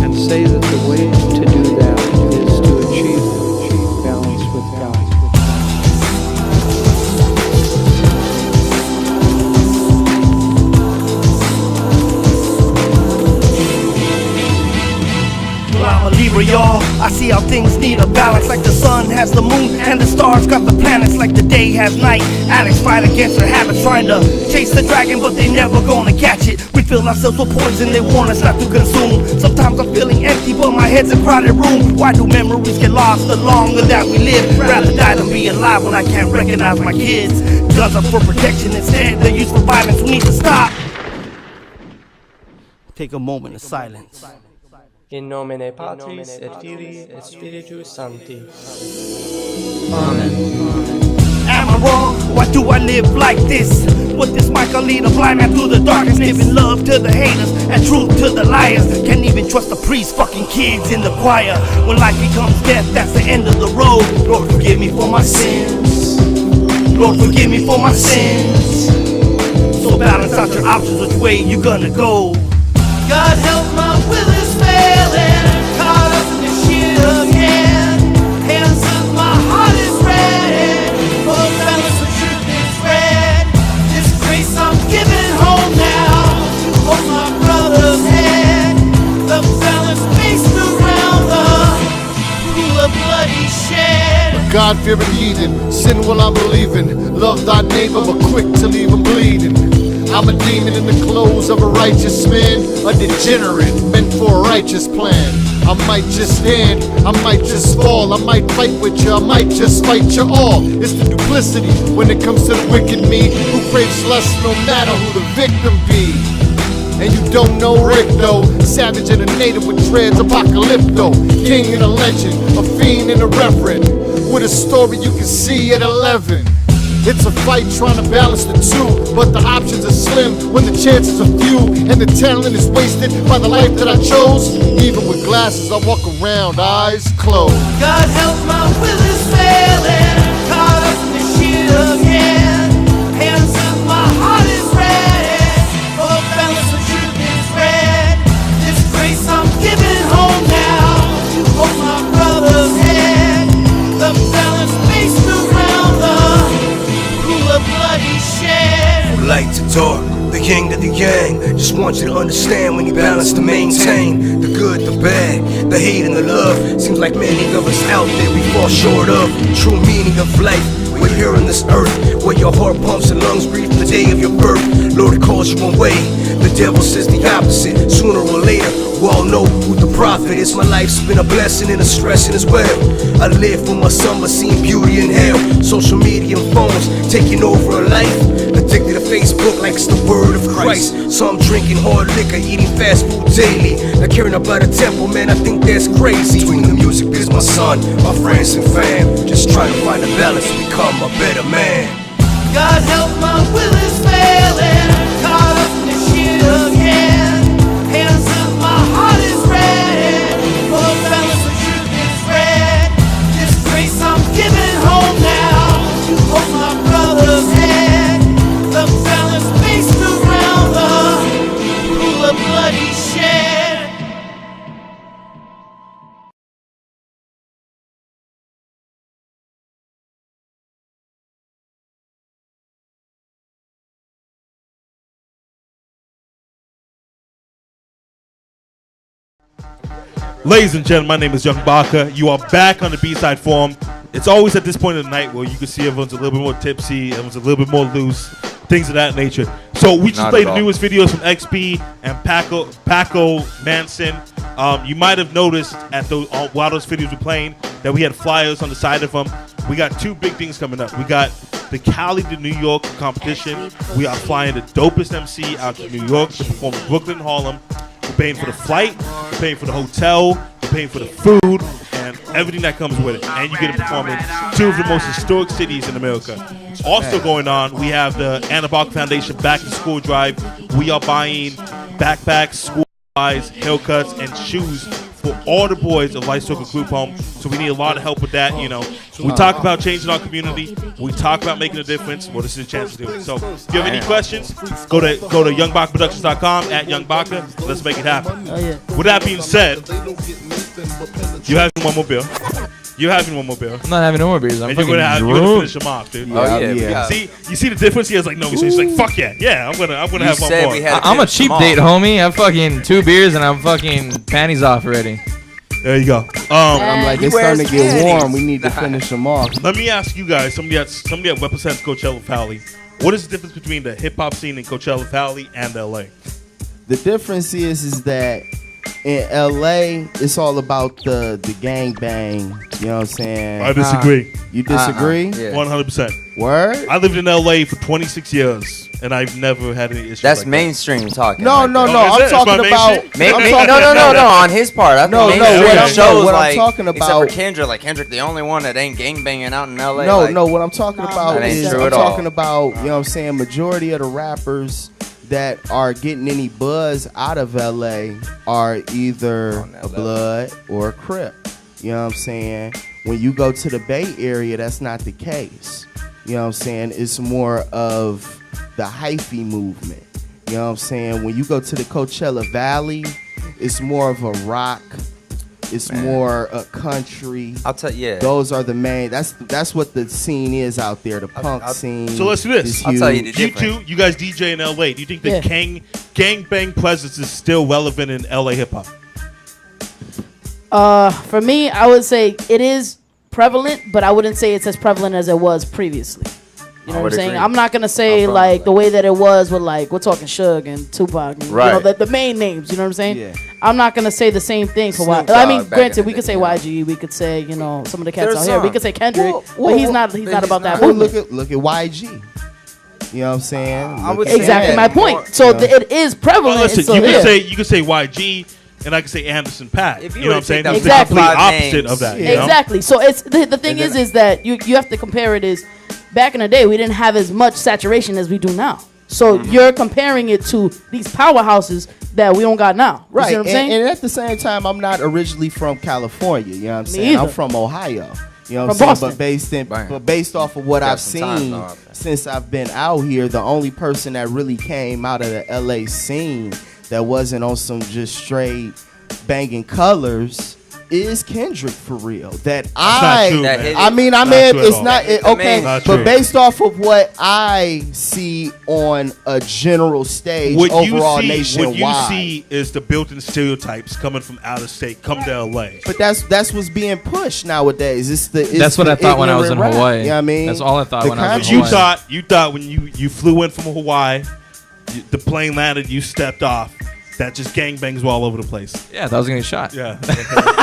and say that the way to do that is to achieve balance with God. Well, I'm a Libra, y'all. I see how things need a balance. Like the sun has the moon and the stars got the planets. Like the day has night. Addicts fight against their habits, trying to chase the dragon, but they never gonna catch it. We fill ourselves with poison, they want us not to consume. Sometimes I'm feeling empty, but my head's a crowded room. Why do memories get lost the longer that we live? Rather die than be alive when I can't recognize my kids. Guns are for protection instead, they're used for violence. We need to stop. Take a moment of silence. In nomine Patris et Filii et Spiritus Sancti. Amen. Am I wrong? Why do I live like this? With this mic I'll lead a blind man through the darkness. Giving love to the haters and truth to the liars. Can't even trust the priest, fucking kids in the choir. When life becomes death, that's the end of the road. Lord, forgive me for my sins. Lord, forgive me for my sins. So balance out your options, which way you gonna go. God help my will is failing. I'm caught up in this shit again. Hands up, my heart is ready. For the balance of truth is red. This grace I'm giving home now. Hold my brother's head. The balance based around the pool of blood he shed. God-fearing heathen, sin while I'm believing. Love thy neighbor, but quick to leave him bleeding. I'm a demon in the clothes of a righteous man, a degenerate meant for a righteous plan. I might just stand, I might just fall, I might fight with you, I might just fight you all. It's the duplicity when it comes to the wicked me, who craves lust no matter who the victim be. And you don't know Rick though, savage and a native with dreads, apocalypto, king and a legend, a fiend and a reverend. with a story you can see at 11. It's a fight trying to balance the two, but the options are slim when the chances are few, and the talent is wasted by the life that I chose. Even with glasses, I walk around, eyes closed. God help my will is failing, caught up in the shit again. Hands up, my heart is ready, for the balance of truth is red. This grace I'm giving home now, to hold my brother's head. The balance based around the pool of bloody shed. Light to dark, the yin to the yang. Just want you to understand when you balance to maintain the good, the bad, the hate and the love. Seems like many of us out there we fall short of true meaning of life. We're here on this earth where your heart pumps and lungs breathe the day of your birth. Lord calls you one way, the devil says the opposite. Sooner or later, we all know who the prophet is. My life's been a blessing and a stressing as well. I live for my summer, seeing beauty in hell. Social media and phones taking over a life. Addicted to Facebook like it's the word of Christ. So I'm drinking hard liquor, eating fast food daily. Not caring about a temple, man, I think that's crazy. Between the music biz, my son, my friends and fam, just trying to find a balance to become a better man. God help my will is failing, caught up in the shit again. Hands up, my heart is ready, for the balance of truth is red. This grace I'm giving home now, to hold my brother's head. The balance based around the pool of bloody shed. Ladies and gentlemen, my name is Young BACA. You are back on the B-Side Forum. It's always at this point of the night where you can see everyone's a little bit more tipsy, everyone's a little bit more loose, things of that nature. So we just played the newest videos from XB and Paco Manson. You might have noticed at those while those videos were playing that we had flyers on the side of them. We got two big things coming up. We got the Cali to New York competition. We are flying the dopest MC out to New York to perform in Brooklyn and Harlem. We're paying for the flight, we're paying for the hotel, we're paying for the food, and everything that comes with it. And you get to perform in two of the most historic cities in America. Also going on, we have the Annaesthetic Foundation Back to School Drive. We are buying backpacks, school supplies, haircuts, and shoes for all the boys of Light Circle Group Home. So we need a lot of help with that. You know, we talk about changing our community. We talk about making a difference. Well, this is a chance to do it. So if you have any questions, go to YoungBacaProductions.com at YoungBaca. Let's make it happen. With that being said, you having one more beer. You're having one more beer. I'm not having no more beers. I'm and you're gonna finish them off, dude. Yeah. See, you see the difference? He has like no. He's like, fuck yeah, I'm gonna have one more. I'm a cheap date, homie. I'm fucking 2 beers and I'm fucking panties off already. There you go. I'm like, it's starting to get warm. We need to finish them off. Let me ask you guys, somebody that represents Coachella Valley, what is the difference between the hip hop scene in Coachella Valley and LA? The difference is that in LA, it's all about the gang bang. You know what I'm saying? I disagree. You disagree? 100%. Word? I lived in LA for 26 years, and I've never had any issues. That's like mainstream talking. No. I'm talking about. No. On his part. What I'm talking about. Except for Kendrick, like Kendrick, the only one that ain't gang banging out in LA. No. What I'm talking about is I'm talking about. You know what I'm saying? Majority of the rappers that are getting any buzz out of LA are either a Blood or a Crip. You know what I'm saying? When you go to the Bay Area, that's not the case. You know what I'm saying? It's more of the hyphy movement. You know what I'm saying? When you go to the Coachella Valley, it's more of a rock. It's more a country. I'll tell you. Yeah. Those are the main. That's what the scene is out there. The punk scene. So let's do this. I'll tell you the difference. You guys DJ in LA. Do you think the gang bang presence is still relevant in LA hip hop? For me, I would say it is prevalent, but I wouldn't say it's as prevalent as it was previously. You know what I'm saying? I'm not gonna say like the way that it was with like we're talking Suge and Tupac, and, you know, the main names. You know what I'm saying? Yeah. I'm not gonna say the same thing for YG. I mean, granted, we could say YG, we could say some of the cats out here. We could say Kendrick, but he's not about that movement. Look at YG. You know what I'm saying? Exactly my point. So it is prevalent. Well, listen, you could say YG. and I can say Anderson .Paak. If You you know what I'm were to saying? take That's the the complete top five opposite names. of that. Yeah. You know? Exactly. So it's the thing And then- is that you have to compare it is back in the day we didn't have as much saturation as we do now. So you're comparing it to these powerhouses that we don't got now. You Right, see what I'm saying? and at the same time, I'm not originally from California. You know what I'm Me saying? I'm either. from Ohio. You know what I'm From saying? Boston. But based off of what Got I've some time, seen though. since I've been out here, the only person that really came out of the LA scene that wasn't on some just straight banging colors is Kendrick for real. That not true, That man. hit I mean, Not it's true at all. not It's okay, amazing. Not but true. based off of what I see on a general stage, What overall you nationwide. see is the built-in stereotypes coming from out of state, come to LA. But that's what's being pushed nowadays. It's That's what I thought when I was in ignorant rap. Hawaii. You know what I mean? That's all I thought The when I was in You Hawaii. thought when you flew in from Hawaii, the plane landed, you stepped off. That just gangbangs were all over the place. Yeah, that was gonna get shot. Yeah.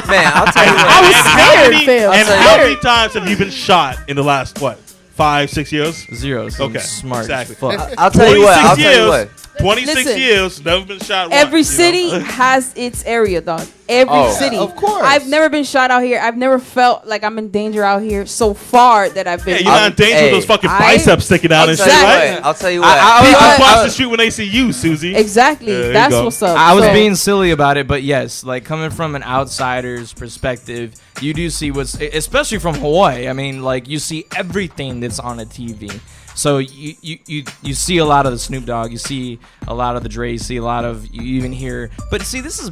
Man, I'll tell you what. I was scared, fam. And I'll how tell many times have you been shot in the last 5-6 years? 0. So Okay, smart exactly. as fuck. I'll tell you what. I'll tell you what. 26 Listen. years, never been shot once. Every you know? city has its area, dog. Every Oh. city. Yeah, of course. I've never been shot out here. I've never felt like I'm in danger out here so far that I've Yeah, been. you're not in danger with those fucking biceps sticking out I'll and tell shit, you right? what. I'll tell you what. People I- cross the street when they see you, Suzy. Exactly. There you That's go. what's up. I was So- being silly about it, but yes, like coming from an outsider's perspective, you do see what's, especially from Hawaii. I mean, like you see everything that's on a TV. So you see a lot of the Snoop Dogg, you see a lot of the Dre, you see a lot of, you even hear. But see, this is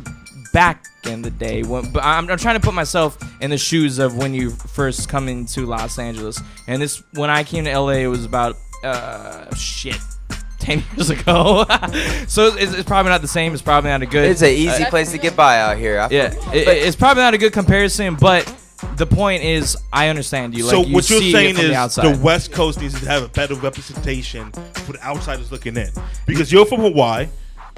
back in the day. But I'm trying to put myself in the shoes of when you first come into Los Angeles. And this, when I came to LA, it was about 10 years ago. So it's probably not the same. It's probably not a good. It's an easy place to get by out here. It's probably not a good comparison, but the point is, I understand you. So Like, you what you're see it saying from is the outside. the West Coast needs to have a better representation for the outsiders looking in. Because you're from Hawaii,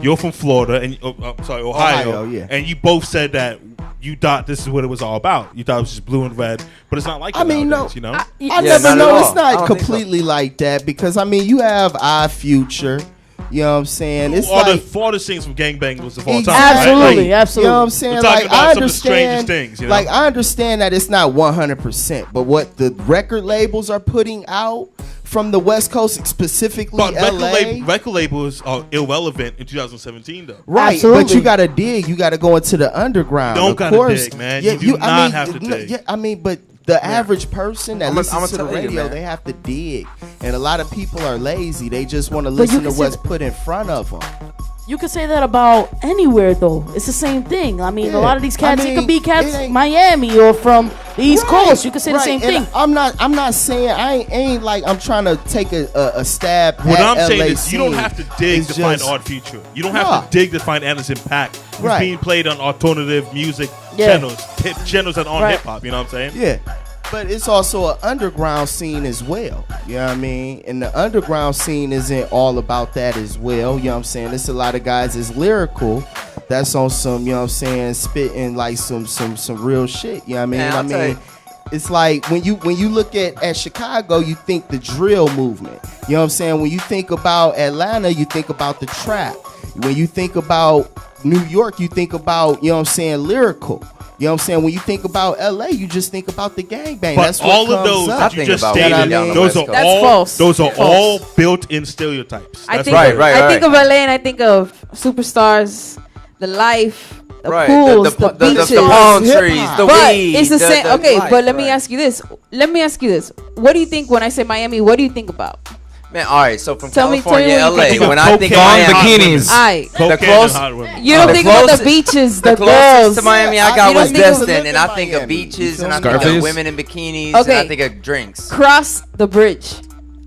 you're from Florida, and Ohio, Ohio, yeah. and you both said that you thought this is what it was all about. You thought it was just blue and red, but it's not like that I mean, nowadays, no, you know? I Yeah, never not know. at It's all. I not don't think so. completely like that because I mean, you have our future. You know what I'm saying? It's all like the farthest things from gangbangers of all time. Absolutely, right? Like, absolutely. You know what I'm saying? We're talking Like about I some of the strangest understand, things, you know? like I understand that it's not 100%, but what the record labels are putting out from the West Coast, specifically But LA, record labels are irrelevant in 2017, though. right? Absolutely. But you gotta dig. You gotta go into the underground. You don't of gotta course. dig, man. Yeah, You do I not mean, have to dig. Yeah, I mean, but the average person that I'ma listens to the tell you, radio, man. they have to dig, and a lot of people are lazy. They just want to But you listen to can what's say- put in front of them. You could say that about anywhere, though. It's the same thing. I mean, Yeah. a lot of these cats, I it mean, could be cats it ain't- Miami or from the East Right, Coast. You could say the right, same and thing. I'm not saying I ain't like I'm trying to take a stab. What at I'm saying LA is you don't scene. have to dig It's to find just- Odd Future. You don't have Nah. to dig to find Anderson .Paak. Who's Right. being played on alternative music Yeah. channels that on Right. hip hop. You know what I'm saying? Yeah. But it's also an underground scene as well. You know what I mean? And the underground scene isn't all about that as well. You know what I'm saying? There's a lot of guys that's lyrical. That's on some, you know what I'm saying, spitting like some real shit. You know what I mean? Man, I'll tell you. It's like when you look at Chicago, you think the drill movement. You know what I'm saying? When you think about Atlanta, you think about the trap. When you think about New York, you think about, you know what I'm saying, lyrical. You know what I'm saying? When you think about LA, you just think about the gangbang. But That's what all of comes those up. that you think just about stated, moving down the those West are Coast. That's all false. those are False. all built-in stereotypes. I That's think, what- Right, right, I think right. of LA and I think of superstars, the life, the Right. pools, the, beaches. The palm Hip-hop. trees, the But weed. it's the same. Okay, life, but let me right. ask you this. Let me ask you this. What do you think when I say Miami? What do you think about? Man, all right. So from Tell me California, what you LA. think. When I think of Cocaine Long and hot Miami, women. bikinis. Aight. Cocaine and close- hot women. You don't The think about the closest- beaches, the the closest girls. to Miami I You got don't was think of Destin, living and I in think of Miami. beaches, You and I feel think me? of women in bikinis, and Okay. I think of drinks. Cross the bridge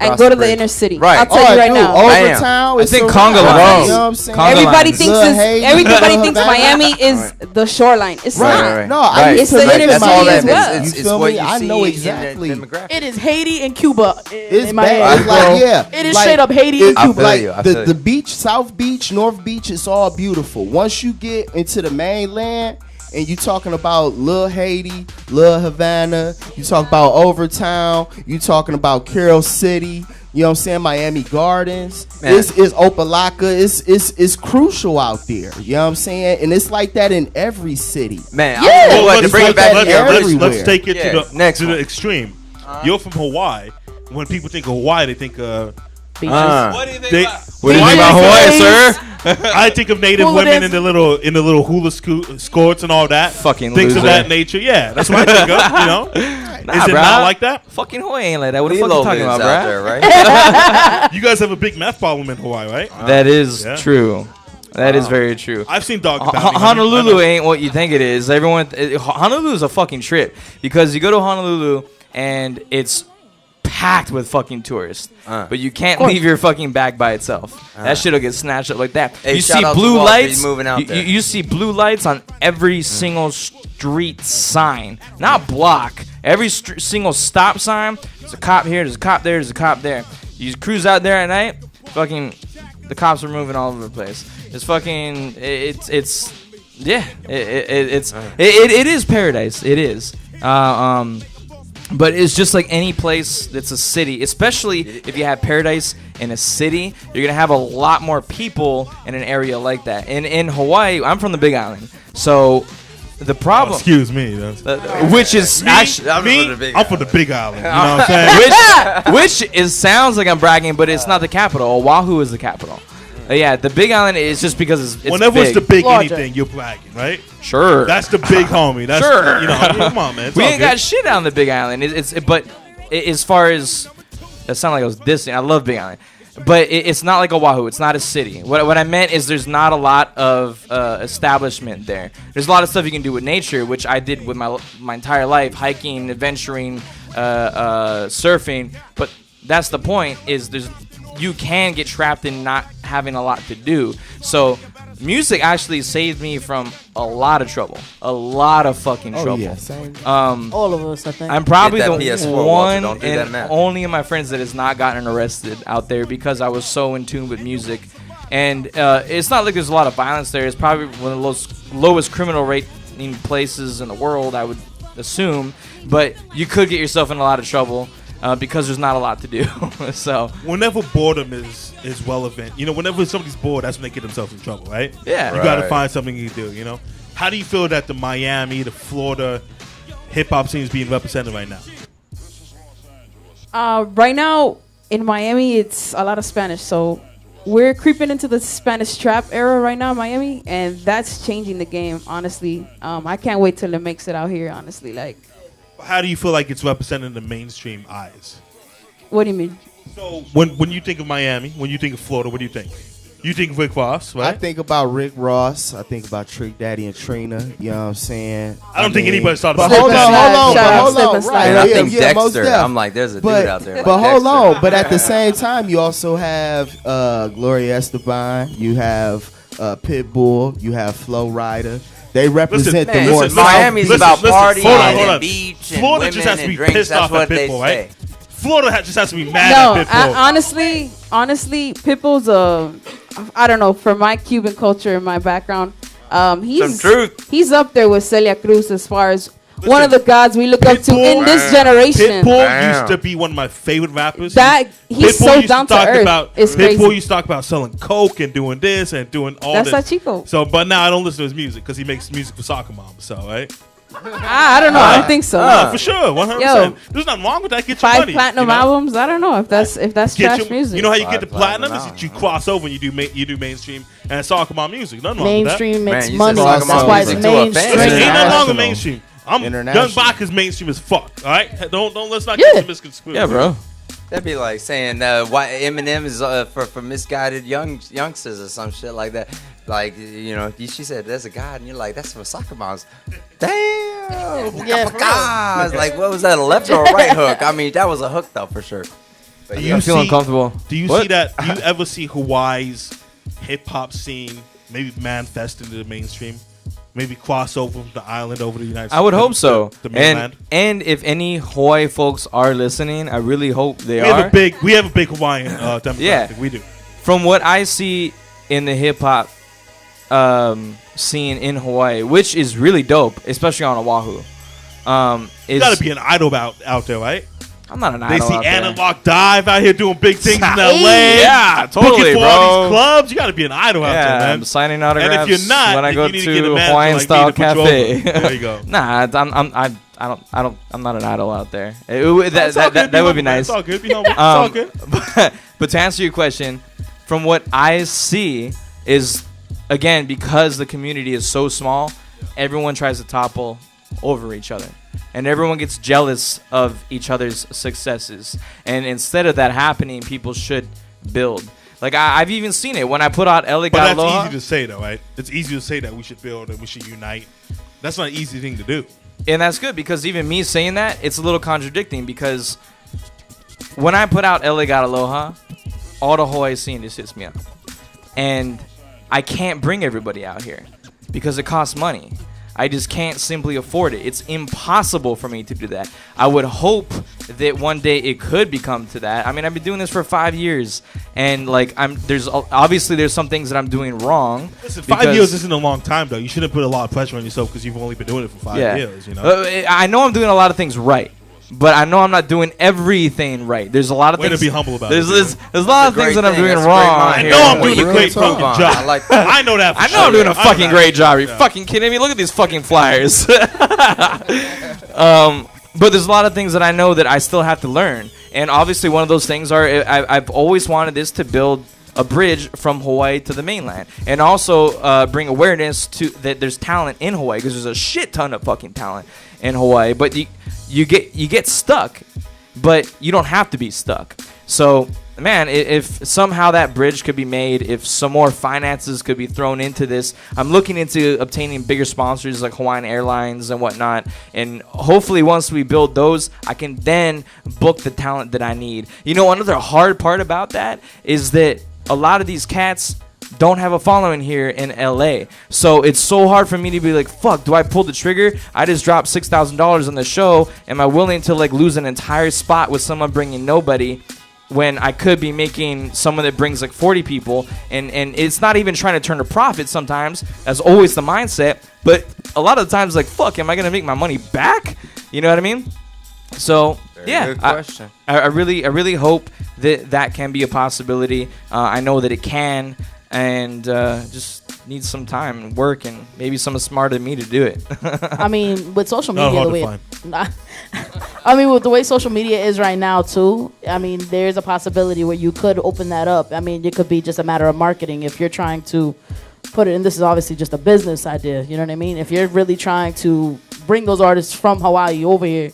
and Cross go the to the bridge. inner city. Right. I'll tell you right now. Overtown. I it's think a Conga wrap. lines. You know what I'm saying? Conga Everybody lines. thinks Lil' this, Haiti, everybody Lil thinks Havana. Miami is the shoreline. It's not. No, I Right. used It's to the live inner in That's all city that as Miami. well. is. You It's feel what me? you I see know in exactly. the demographic. It is Haiti and Cuba It's in bad. Miami. It's like, yeah. It is like, straight up Haiti and I Cuba. feel Like you, I feel the you. beach, South Beach, North Beach, it's all beautiful. Once you get into the mainland and you talking about Lil Haiti, Lil Havana, you talk about Overtown, you talking about Carroll City, You know what I'm saying? Miami Gardens. Man. It's Opalaka. It's crucial out there. You know what I'm saying? And it's like that in every city. Man, Yeah. I Well, what, to let's, bring it back here. let's take it Yeah, to the next to the one. extreme. You're from Hawaii. When people think of Hawaii, they think What do you think they, about Hawaii, sir? I think of native women in the little hula skirts and all that. Fucking things loser. of that nature. Yeah, that's what I think of. You know, Nah, is it bruh. not like that? Fucking Hawaii ain't like that. What the Lilo fuck you talking lives about, out bro? there, right? You guys have a big meth problem in Hawaii, right? That is Yeah. true. That is very true. I've seen Dog Bounty. I Honolulu know. ain't what you think it is. Honolulu is a fucking trip because you go to Honolulu and it's packed with fucking tourists, but you can't leave your fucking bag by itself. That shit'll get snatched up like that. Hey, you shout see out to blue Wall Street lights. moving out there. You see blue lights on every single street sign, not block. Every single stop sign. There's a cop here. There's a cop there. There's a cop there. You cruise out there at night. Fucking, the cops are moving all over the place. It's fucking. It is paradise. It is. But it's just like any place that's a city, especially if you have paradise in a city, you're gonna have a lot more people in an area like that. And in Hawaii, I'm from the Big Island, so the problem, Excuse me. which is actually, I'm from the Big Island. You know what I'm saying? which is sounds like I'm bragging, but it's not the capital. Oahu is the capital. Yeah, the Big Island is just because it's Whenever big. it's the big anything, you're bragging, right? Sure. That's the big homie. That's Sure. You know, come on, man. It's We all ain't good. got shit on the Big Island. But as far as that sounded like I was dissing. I love Big Island, but it's not like Oahu. It's not a city. What I meant is there's not a lot of establishment there. There's a lot of stuff you can do with nature, which I did with my entire life: hiking, adventuring, surfing. But that's the point. Is you can get trapped in not having a lot to do. So music actually saved me from a lot of trouble, a lot of fucking trouble. Yeah, same. All of us, I think. I'm probably Get the that PS4, Walter. one Don't do that, and man. only of my friends that has not gotten arrested out there because I was so in tune with music. And it's not like there's a lot of violence there. It's probably one of the lowest criminal rating places in the world, I would assume. But you could get yourself in a lot of trouble. Because there's not a lot to do. So whenever boredom is relevant, you know, whenever somebody's bored, that's when they get themselves in trouble, right? Yeah. You got to find something you do, you know? How do you feel that the Miami, the Florida hip-hop scene is being represented right now? Right now in Miami, it's a lot of Spanish. So we're creeping into the Spanish trap era right now in Miami, and that's changing the game, honestly. I can't wait till it makes it out here, honestly. Like, How do you feel like it's represented in the mainstream eyes? what do you mean? So when you think of Miami, when you think of Florida, what do you think? You think Rick Ross, right? I think about Rick Ross. I think about Trick Daddy and Trina. You know what I'm saying? I don't think anybody's thought But about hold that. on. And Right, I yeah, think yeah, most Dexter. def. I'm like, there's a But, dude out there. but like hold Dexter. on. But at the same time, you also have Gloria Estefan. You have Pitbull. You have Flo Rida. They represent Man, the more listen, Miami's about partying hold and on. beach and Florida women just has to and be drinks. pissed That's off what at they Pitbull, say. right? Florida just has to be mad No, at Pitbull. honestly, Pitbull's I don't know, for my Cuban culture and my background, he's Some truth. He's up there with Celia Cruz as far as one of the gods we look up to in this generation. Pitbull used to be one of my favorite rappers. That he's Pitbull so used down to talk earth. About, It's Pitbull crazy. used to talk about selling coke and doing this and doing all That's this. that Chico. So, but now I don't listen to his music because he makes music for soccer moms. So, right? I don't know. I don't think so. For sure, 100%. Yo. There's nothing wrong with that. Get your 5 money. platinum you know? albums. I don't know if that's Get trash your- music. You know how you get the Platinum platinum is that you cross over and you do mainstream and soccer mom music. Nothing wrong with that. Mainstream makes Man, you money. said That's Soccer why Mom it's music to a fan. mainstream. Listen, ain't nothing wrong with International. mainstream. Young International. Bach is mainstream as fuck. All right, don't let's not Yeah. get misconstrued. yeah, bro. That'd be like saying why Eminem is for misguided youngsters or some shit like that. Like, you know, she said there's a God, and you're like, that's for soccer moms. Damn. Yeah, for real. Guys, like, what was that, a left or a right hook? I mean, that was a hook though for sure. But Do yeah. I feel see- uncomfortable. Do you What? see that? Do you ever see Hawaii's hip hop scene maybe manifest into the mainstream? Maybe cross over from the island over to the United States. I would hope so. The mainland. And if any Hawaii folks are listening, I really hope they We are. have a big Hawaiian demographic. Yeah. We do. From what I see in the hip hop scene in Hawaii, which is really dope, especially on Oahu. You Is got to be an idol out there, right? I'm not an They idol see out there. Analog Dive out here doing big things in LA. Yeah, totally, booking for bro. all these clubs. You got to be an idol out there, Yeah, man. I'm signing autographs And if you're not, when I then go you need to get a to manager Hawaiian like me Style to put you Cafe. over. There you go. Nah, I'm not an idol out there. It's all good. That would be humble, man. nice. It's all good. Be humble. It's all good. But to answer your question, from what I see is, again, because the community is so small, everyone tries to topple over each other. And everyone gets jealous of each other's successes. And instead of that happening, people should build. Like, I've even seen it. When I put out LA But Got that's Aloha, easy to say, though, right? It's easy to say that we should build and we should unite. That's not an easy thing to do. and that's good, because even me saying that, it's a little contradicting, because when I put out LA Got Aloha, all the Hawaii scene just hits me up. And I can't bring everybody out here because it costs money. I just can't simply afford it. It's impossible for me to do that. I would hope that one day it could become to that. I mean, I've been doing this for 5 years, and like there's some things that I'm doing wrong. Listen, 5 years isn't a long time, though. You shouldn't put a lot of pressure on yourself because you've only been doing it for 5 years. You know, I know I'm doing a lot of things right, but I know I'm not doing everything right. There's a lot of Way things to be humble about there's, it. There's a lot of things that I'm doing wrong. I know I'm doing a great fucking job. I like that. I know that. For I know sure. I'm doing a fucking know great that. job. Are you fucking kidding me? Look at these fucking flyers. But there's a lot of things that I know that I still have to learn. And obviously one of those things are I've always wanted this to build a bridge from Hawaii to the mainland, and also bring awareness to that there's talent in Hawaii, because there's a shit ton of fucking talent in Hawaii. But you get stuck, but you don't have to be stuck. So, man, if somehow that bridge could be made, if some more finances could be thrown into this, I'm looking into obtaining bigger sponsors like Hawaiian Airlines and whatnot. And hopefully once we build those, I can then book the talent that I need. You know, another hard part about that is that a lot of these cats don't have a following here in LA. So it's so hard for me to be like, fuck, do I pull the trigger? I just dropped $6,000 on the show. Am I willing to like lose an entire spot with someone bringing nobody, when I could be making someone that brings like 40 people? And it's not even trying to turn a profit sometimes. That's always the mindset. But a lot of the times, like, fuck, am I going to make my money back? You know what I mean? So, Good question. I really hope that can be a possibility. I know that it can, and just need some time and work, and maybe someone smarter than me to do it. I mean, with social Not media, hard to find. I mean, with the way social media is right now, too, I mean, there's a possibility where you could open that up. I mean, it could be just a matter of marketing if you're trying to put it, and this is obviously just a business idea, you know what I mean? If you're really trying to bring those artists from Hawaii over here,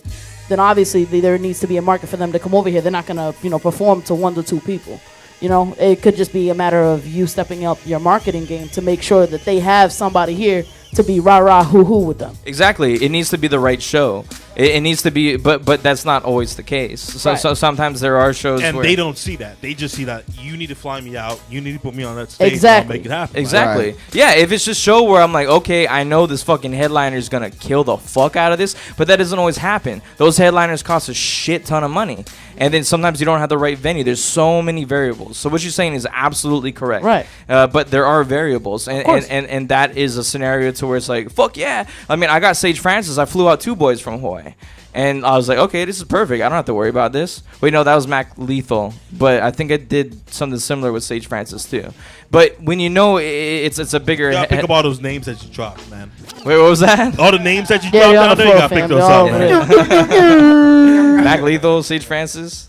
then obviously there needs to be a market for them to come over here. They're not going to, perform to 1 to 2 people. You know, it could just be a matter of you stepping up your marketing game to make sure that they have somebody here to be rah-rah, hoo-hoo with them. Exactly. It needs to be the right show. It needs to be, but that's not always the case. So, Right. so sometimes there are shows And where they don't see that. They just see that you need to fly me out. You need to put me on that stage. Exactly. And I'll make it happen. Exactly. Yeah, if it's just show where I'm like, okay, I know this fucking headliner is going to kill the fuck out of this, but that doesn't always happen. Those headliners cost a shit ton of money. And then sometimes you don't have the right venue. There's so many variables. So what you're saying is absolutely correct. Right. But there are variables. And, course. and that is a scenario to where it's like, fuck yeah. I mean, I got Sage Francis. I flew out 2 boys from Hawaii. And I was like, okay, this is perfect. I don't have to worry about this. Wait, no, that was Mac Lethal. But I think I did something similar with Sage Francis, too. But when you know it's a bigger... You gotta pick up all those names that you dropped, man. Wait, what was that? All the names that you Yeah, you're dropped on down the there, you floor, gotta pick fam. those up, man. Mac Lethal, Sage Francis.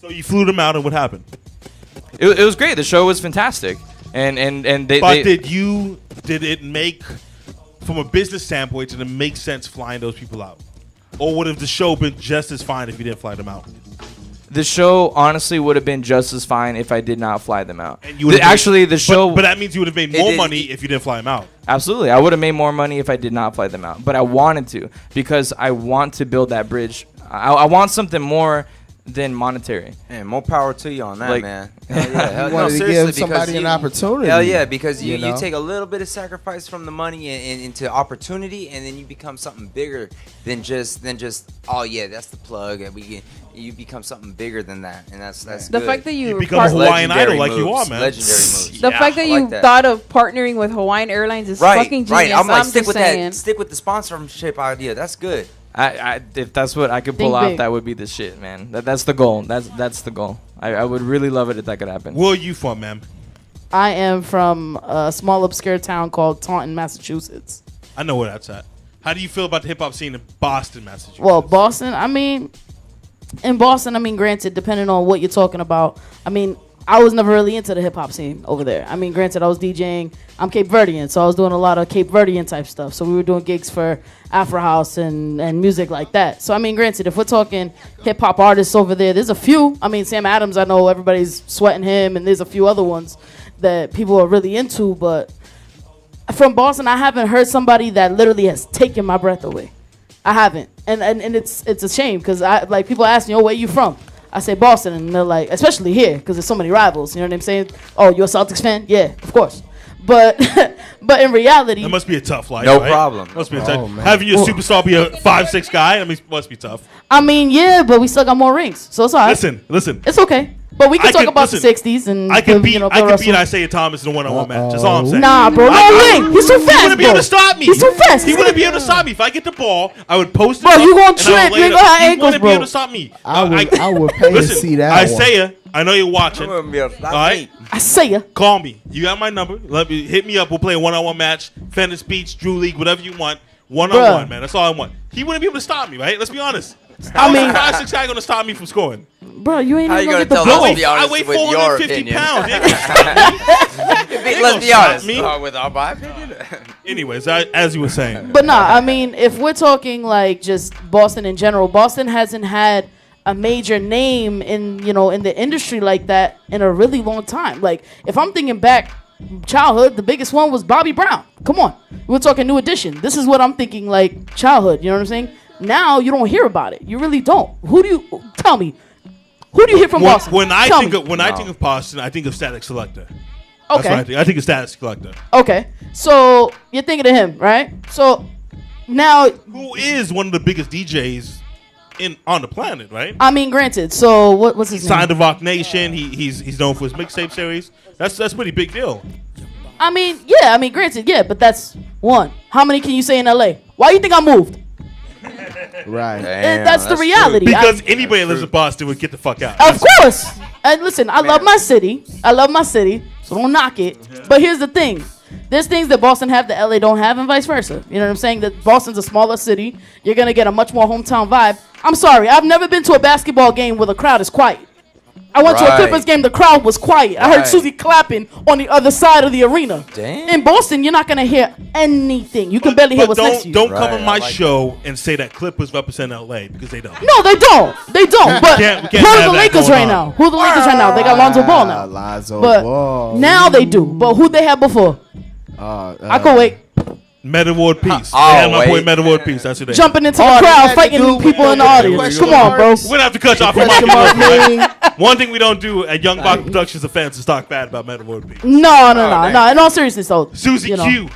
So you flew them out, and what happened? It was great. The show was fantastic. And they... But did it make, from a business standpoint, did it make sense flying those people out? Or would have the show been just as fine if you didn't fly them out? The show honestly would have been just as fine if I did not fly them out. And you would've The show... But that means you would have made more money if you didn't fly them out. Absolutely. I would have made more money if I did not fly them out. But I wanted to, because I want to build that bridge. I want something more than monetary. Man, more power to you on that, Like- man. Hell yeah. Hell, You wanted to seriously, give somebody because an opportunity. Hell yeah, because you know? take a little bit of sacrifice from the money and into opportunity, and then you become something bigger than just oh yeah, that's the plug, and you become something bigger than that, and that's The good. fact that you become a Hawaiian Legendary idol like you moves, are, man. Legendary moves. The fact that I you like that. thought of partnering with Hawaiian Airlines is Right, fucking genius. right. I'm like, stick just with saying. that. Stick with the sponsorship idea. That's good. If that's what I could pull Think off, big. that would be the shit, man. That's the goal. That's the goal. I would really love it if that could happen. Where are you from, ma'am? I am from a small obscure town called Taunton, Massachusetts. I know where that's at. How do you feel about the hip hop scene in Boston, Massachusetts? Well, Boston, I mean, in Boston, I mean, granted, depending on what you're talking about, I mean, I was never really into the hip hop scene over there. I mean, granted, I was DJing. I'm Cape Verdean, so I was doing a lot of Cape Verdean type stuff. So we were doing gigs for Afro House and music like that. So I mean, granted, if we're talking hip hop artists over there, there's a few. I mean, Sam Adams, I know everybody's sweating him, and there's a few other ones that people are really into. But from Boston, I haven't heard somebody that literally has taken my breath away. I haven't, and it's a shame because like people ask me, "Oh, where you from?" I say Boston, and they're like, especially here, because there's so many rivals. You know what I'm saying? Oh, you're a Celtics fan? Yeah, of course. But but in reality, that must be a tough life. No right? problem. Must be a tough. Having your superstar be a 5'6" guy, I mean, must be tough. I mean, yeah, but we still got more rings, so it's all right. Listen. It's okay. But we can talk about the 60s and I can beat Bill Russell. Isaiah Thomas in a one-on-one match. That's all I'm saying. Nah, bro, no way. He's too fast, He wouldn't be able bro. to stop me. He's too fast. He wouldn't be able to stop me. If I get the ball, I would post it. Bro, up you gonna and I trip. would lay You it ain't up. gonna have He ankles, wouldn't be bro. able to stop me. I would pay to see that Isaiah, I know you're watching. All right? Isaiah. Call me. You got my number. Hit me up. We'll play a one-on-one match. Venice Beach, Drew League, whatever you want. One-on-one, man. That's all I want. He wouldn't be able to stop me, right? Let's be honest. I mean, 5'6" guy gonna stop me from scoring. Bro, you ain't How even you gonna gonna get the tell ball. us to be honest I weigh with your 450 opinion? pounds. They ain't gonna stop me. They Let's gonna be stop honest. me. With my opinion. Anyways, as you were saying. But nah, I mean, if we're talking like just Boston in general, Boston hasn't had a major name in the industry like that in a really long time. Like if I'm thinking back childhood, the biggest one was Bobby Brown. Come on. We're talking New Edition. This is what I'm thinking like childhood, you know what I'm saying? Now you don't hear about it. You really don't. Who do you tell me? Who do you hear from Boston? When I Tell think me. of Boston, I think of Static Selector. That's Okay. what I think. I think of Static Selector. Okay. So you're thinking of him, right? So now Who is one of the biggest DJs on the planet, right? I mean, granted. So what's his Signed to name? Rock Nation. He's known for his mixtape series. That's a pretty big deal. I mean, yeah. I mean, granted, yeah. But that's one. How many can you say in LA? Why you think I moved? Right. That's the reality. Because anybody that lives in Boston would get the fuck out. Of course. And listen, I love my city. So don't knock it. But here's the thing. There's things that Boston have that LA don't have and vice versa. You know what I'm saying? That Boston's a smaller city. You're going to get a much more hometown vibe. I'm sorry. I've never been to a basketball game where the crowd is quiet. I went to a Clippers game. The crowd was quiet. I heard Suzy clapping on the other side of the arena. Damn. In Boston, you're not going to hear anything. You can barely hear what's next to you. Don't come on my show and say that Clippers represent LA because they don't. No, they don't. They don't. But we can't who are have the that Lakers going right on. now? Who are the Lakers right now? They got Lonzo Ball now. Lonzo But Ball. now they do. But who they had before? I can wait. Meta World Peace. Oh, They had my boy wait. Meta World Peace. That's who they Jumping into the All they crowd, had to fighting do people was in the the audience. question Come on, bro. marks. We're going to have to cut you off. Question mark me. One thing we don't do at Young Bach Productions offense is talk bad about Meta World Peace. No. In all seriousness, though. Suzy you know. Q.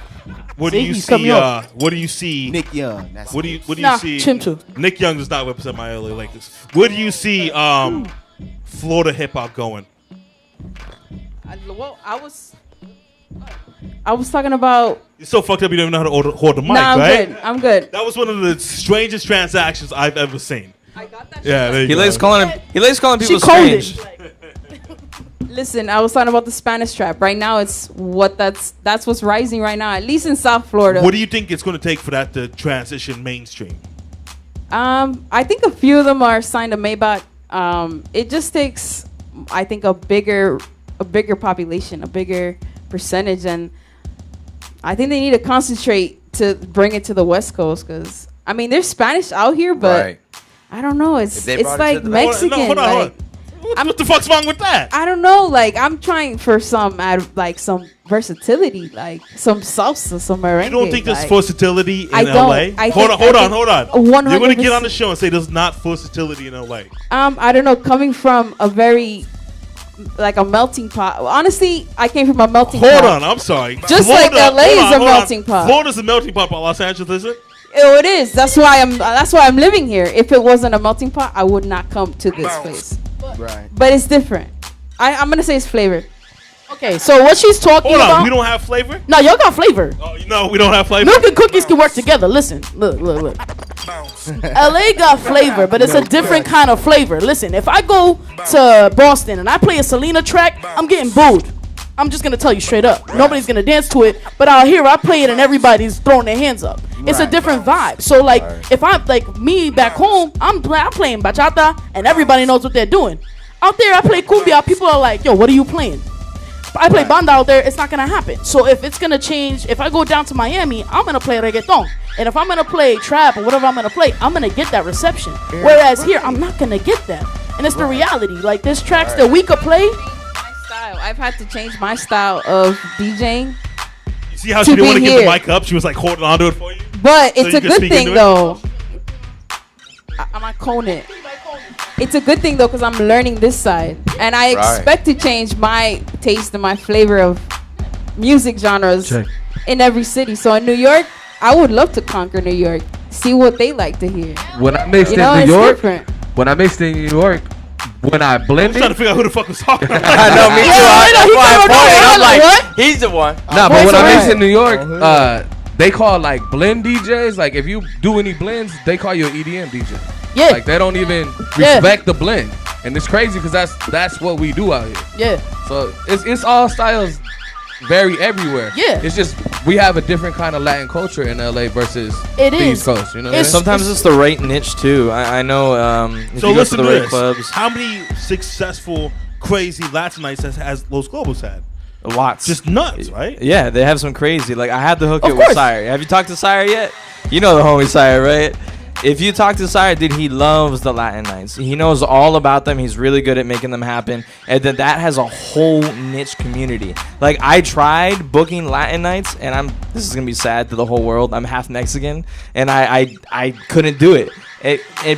What do See, you he's coming see? up. What do you see? Nick Young. That's What do you Nah, see? Chimchu. Nick Young does not represent my LA Lakers. Where do you see Florida hip hop going? I was talking about. You're so fucked up you don't even know how to hold the mic, Nah, I'm right? good. I'm good. That was one of the strangest transactions I've ever seen. I got that. Yeah, there you He go. likes calling people coined strange. Listen, I was talking about the Spanish trap. Right now, it's that's what's rising right now, at least in South Florida. What do you think it's going to take for that to transition mainstream? I think a few of them are signed to Maybach. It just takes, I think, a bigger population, a bigger percentage, and I think they need to concentrate to bring it to the West Coast. Because I mean, there's Spanish out here, but Right. I don't know. It's If they brought it like to the- Mexican. Hold on. like, What the fuck's wrong with that? I don't know. Like I'm trying for some versatility, like some salsa, some merengue. You don't think there's like, versatility in I don't. LA? I Hold think- on. You're going to get 100%. on the show and say there's not versatility in LA. I don't know. Coming from a very a melting pot. Honestly, I came from a melting pot. Hold on, I'm sorry. Just like LA is a melting pot. Florida's a melting pot, but Los Angeles isn't? Oh, it is. That's why I'm living here. If it wasn't a melting pot, I would not come to this place. Right. But it's different. I'm gonna say it's flavor. Okay, so what she's talking Hold on, about. we don't have flavor? No, y'all got flavor. Oh, no, we don't have flavor. Milk and cookies can work together. Listen, look. LA got flavor, but it's a different kind of flavor. Listen, if I go to Boston and I play a Selena track, I'm getting booed. I'm just gonna tell you straight up. Nobody's gonna dance to it, but out here I play it and everybody's throwing their hands up. It's a different vibe. So like, if I like me back home, I'm playing bachata and everybody knows what they're doing. Out there, I play cumbia. People are like, "Yo, what are you playing?" If I play banda out there, it's not gonna happen. So if it's gonna change, if I go down to Miami, I'm gonna play reggaeton. And if I'm gonna play trap or whatever I'm gonna play, I'm gonna get that reception. Whereas here, I'm not gonna get that. And it's the reality. Like, there's tracks that we could play. I've had to change my style of DJing. You see how she didn't want to give the mic up? She was like holding onto it for you. But so it's a good thing though. I'm not calling it. It's a good thing though, because I'm learning this side, and I expect to change my taste and my flavor of music genres in every city. So in New York, I would love to conquer New York, see what they like to hear. When I mixed in New York, when I blended, I'm trying to figure out who the fuck was talking. I know, me too. I'm like, he's the one. Nah, but when I mixed in New York, they call like blend DJs. Like if you do any blends, they call you an EDM DJ. Yeah. Like they don't even respect the blend, and it's crazy because that's what we do out here. Yeah. So it's all styles, vary everywhere. Yeah. It's just we have a different kind of Latin culture in LA versus the East Coast. You know. What Sometimes it's the right niche too. I know. If So you go listen to to the right this. clubs, How many successful, crazy Latin nights has Los Globos had? lots. Just nuts, right? Yeah, they have some crazy. Like I had to hook Of it with course. Sire. Have you talked to Sire yet? You know the homie Sire, right? If you talk to Sire, dude, he loves the Latin nights. He knows all about them. He's really good at making them happen. And then that has a whole niche community. Like I tried booking Latin nights, and this is gonna be sad to the whole world. I'm half Mexican, and I couldn't do it.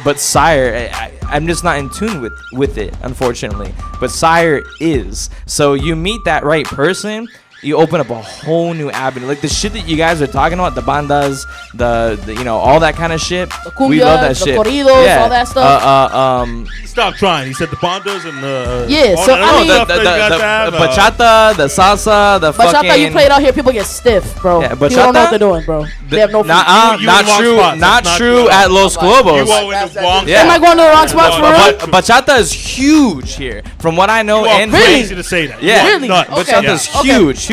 But Sire, I'm just not in tune with it, unfortunately. But Sire is. So you meet that right person, you open up a whole new avenue. Like the shit that you guys are talking about, the bandas, the you know, all that kind of shit. The cumbia, we love that the shit. corridos, all that stuff. He stopped trying. He said the bandas and the So I mean, the bachata, the salsa, the bachata fucking. you play it out here, people get stiff, bro. Yeah, People don't bachata? know what they're doing, bro. They have no. Not true. Not true at Los Globos. You all in the wrong Yeah. Am I going to the wrong spots for real? Bachata is huge here, from what I know. You are And crazy to say that. Yeah, Really? Nuts. Okay. Bachata's huge.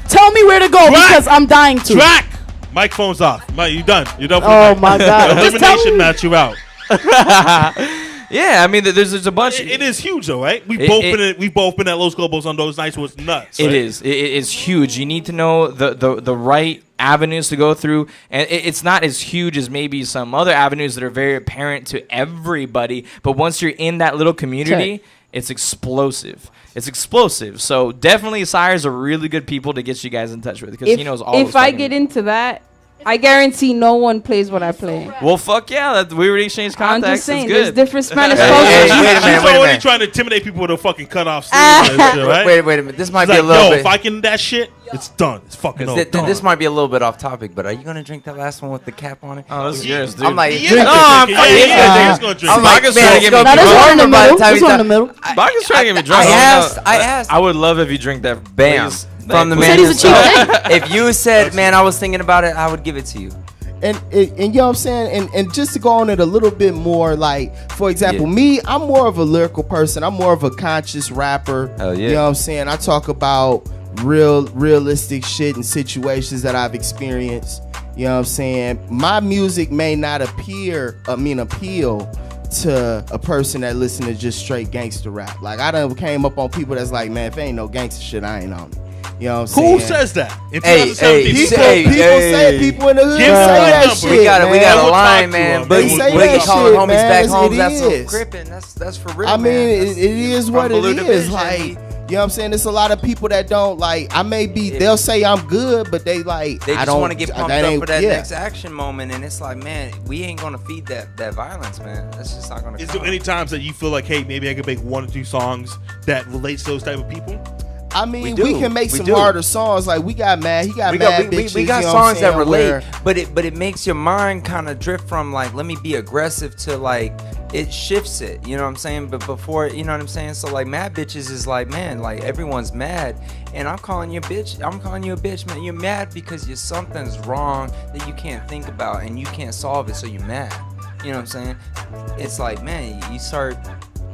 Tell me where to go Drakk. because I'm dying to. Drakk. Microphone's off. You done. You're done for Oh the night. my God. The Just tell elimination me. match, you out. Yeah, I mean, there's a bunch. It is huge though, right? We've It- both been at Los Globos on those nights where it's nuts. It right? is. It is huge. You need to know the right avenues to go through, and it's not as huge as maybe some other avenues that are very apparent to everybody. But once you're in that little community, it's explosive. It's explosive. So definitely, Sire's are really good people to get you guys in touch with because he knows all. If I get into that, I guarantee no one plays what I play. Well, fuck yeah, we already exchanged I'm contacts. just saying, it's there's good. different Spanish Hey, cultures. wait a minute, She's wait a already minute. trying to intimidate people with a fucking cutoff sleeve and shit, right? Wait a minute. This might She's be a like, little yo, bit. if I can that shit, it's done. It's fucking over. This might be a little bit off topic, but are you gonna drink that last one with the cap on it? Oh, this is yours, dude. I'm like, He is gonna drink it. He's gonna drink I'm it. like, Baka's man, trying to it's get gonna me be drunk. warmer by the time This you one in done. the middle. Baka's trying to get me drunk. I asked. I would love if you drink that. Bam. Please. From the Please. man Said he's a himself. If you said, man, I was thinking about it, I would give it to you. And you know what I'm saying? And just to go on it a little bit more, like, for example, me, I'm more of a lyrical person. I'm more of a conscious rapper. Hell yeah. You know what I'm saying? I talk about realistic shit and situations that I've experienced. You know what I'm saying? My music may not appeal to a person that listen to just straight gangster rap. Like, I done came up on people that's like, man, if ain't no gangster shit, I ain't on it. You know what I'm saying? Who says that? In Hey, 2017, People in the hood Give say us that a number. shit. We got man. a line, talk to man. him. But They say we that calling shit, homies man, back as home. it That's so is. gripping. That's for real. I mean, man. it is what From it Blue is. Division. Like, you know what I'm saying? There's a lot of people that don't like. I may be. They'll say I'm good, but they like. They I just don't want to get pumped that up ain't- for that yeah. next action moment, and it's like, man, we ain't gonna feed that violence, man. That's just not gonna. Is come. there any times that you feel like, hey, maybe I could make 1 or 2 songs that relates to those type of people? I mean, We we do. can make We some do. harder songs. Like we got mad. He got we mad got, bitches. we got you know what I'm songs that saying, relate, where- but it makes your mind kind of drift from like, let me be aggressive to like, it shifts it. You know what I'm saying? But before, you know what I'm saying? So like, mad bitches is like, man, like everyone's mad, and I'm calling you a bitch. I'm calling you a bitch, man. You're mad because something's wrong that you can't think about and you can't solve it, so you're mad. You know what I'm saying? It's like, man, you start.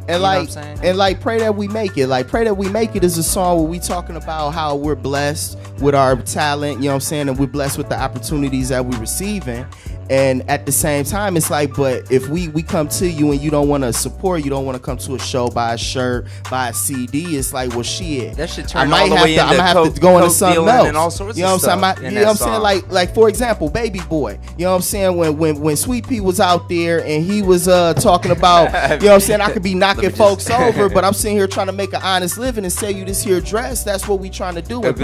And you know what I'm saying? Pray That We Make It. Like, Pray That We Make It is a song where we talking about how we're blessed with our talent, you know what I'm saying, and we're blessed with the opportunities that we're receiving. And at the same time, it's like, but if we come to you and you don't want to support, you don't want to come to a show, buy a shirt, buy a CD, it's like, well, shit. That should turn all the way into I'm gonna have to go into something else. And all sorts you know of what I'm stuff saying? You know what I'm saying? Like for example, Baby Boy. You know what I'm saying? When Sweet Pea was out there and he was talking about, you know what I'm saying? I could be knocking folks over, but I'm sitting here trying to make an honest living and sell you this here dress. That's what we trying to do. But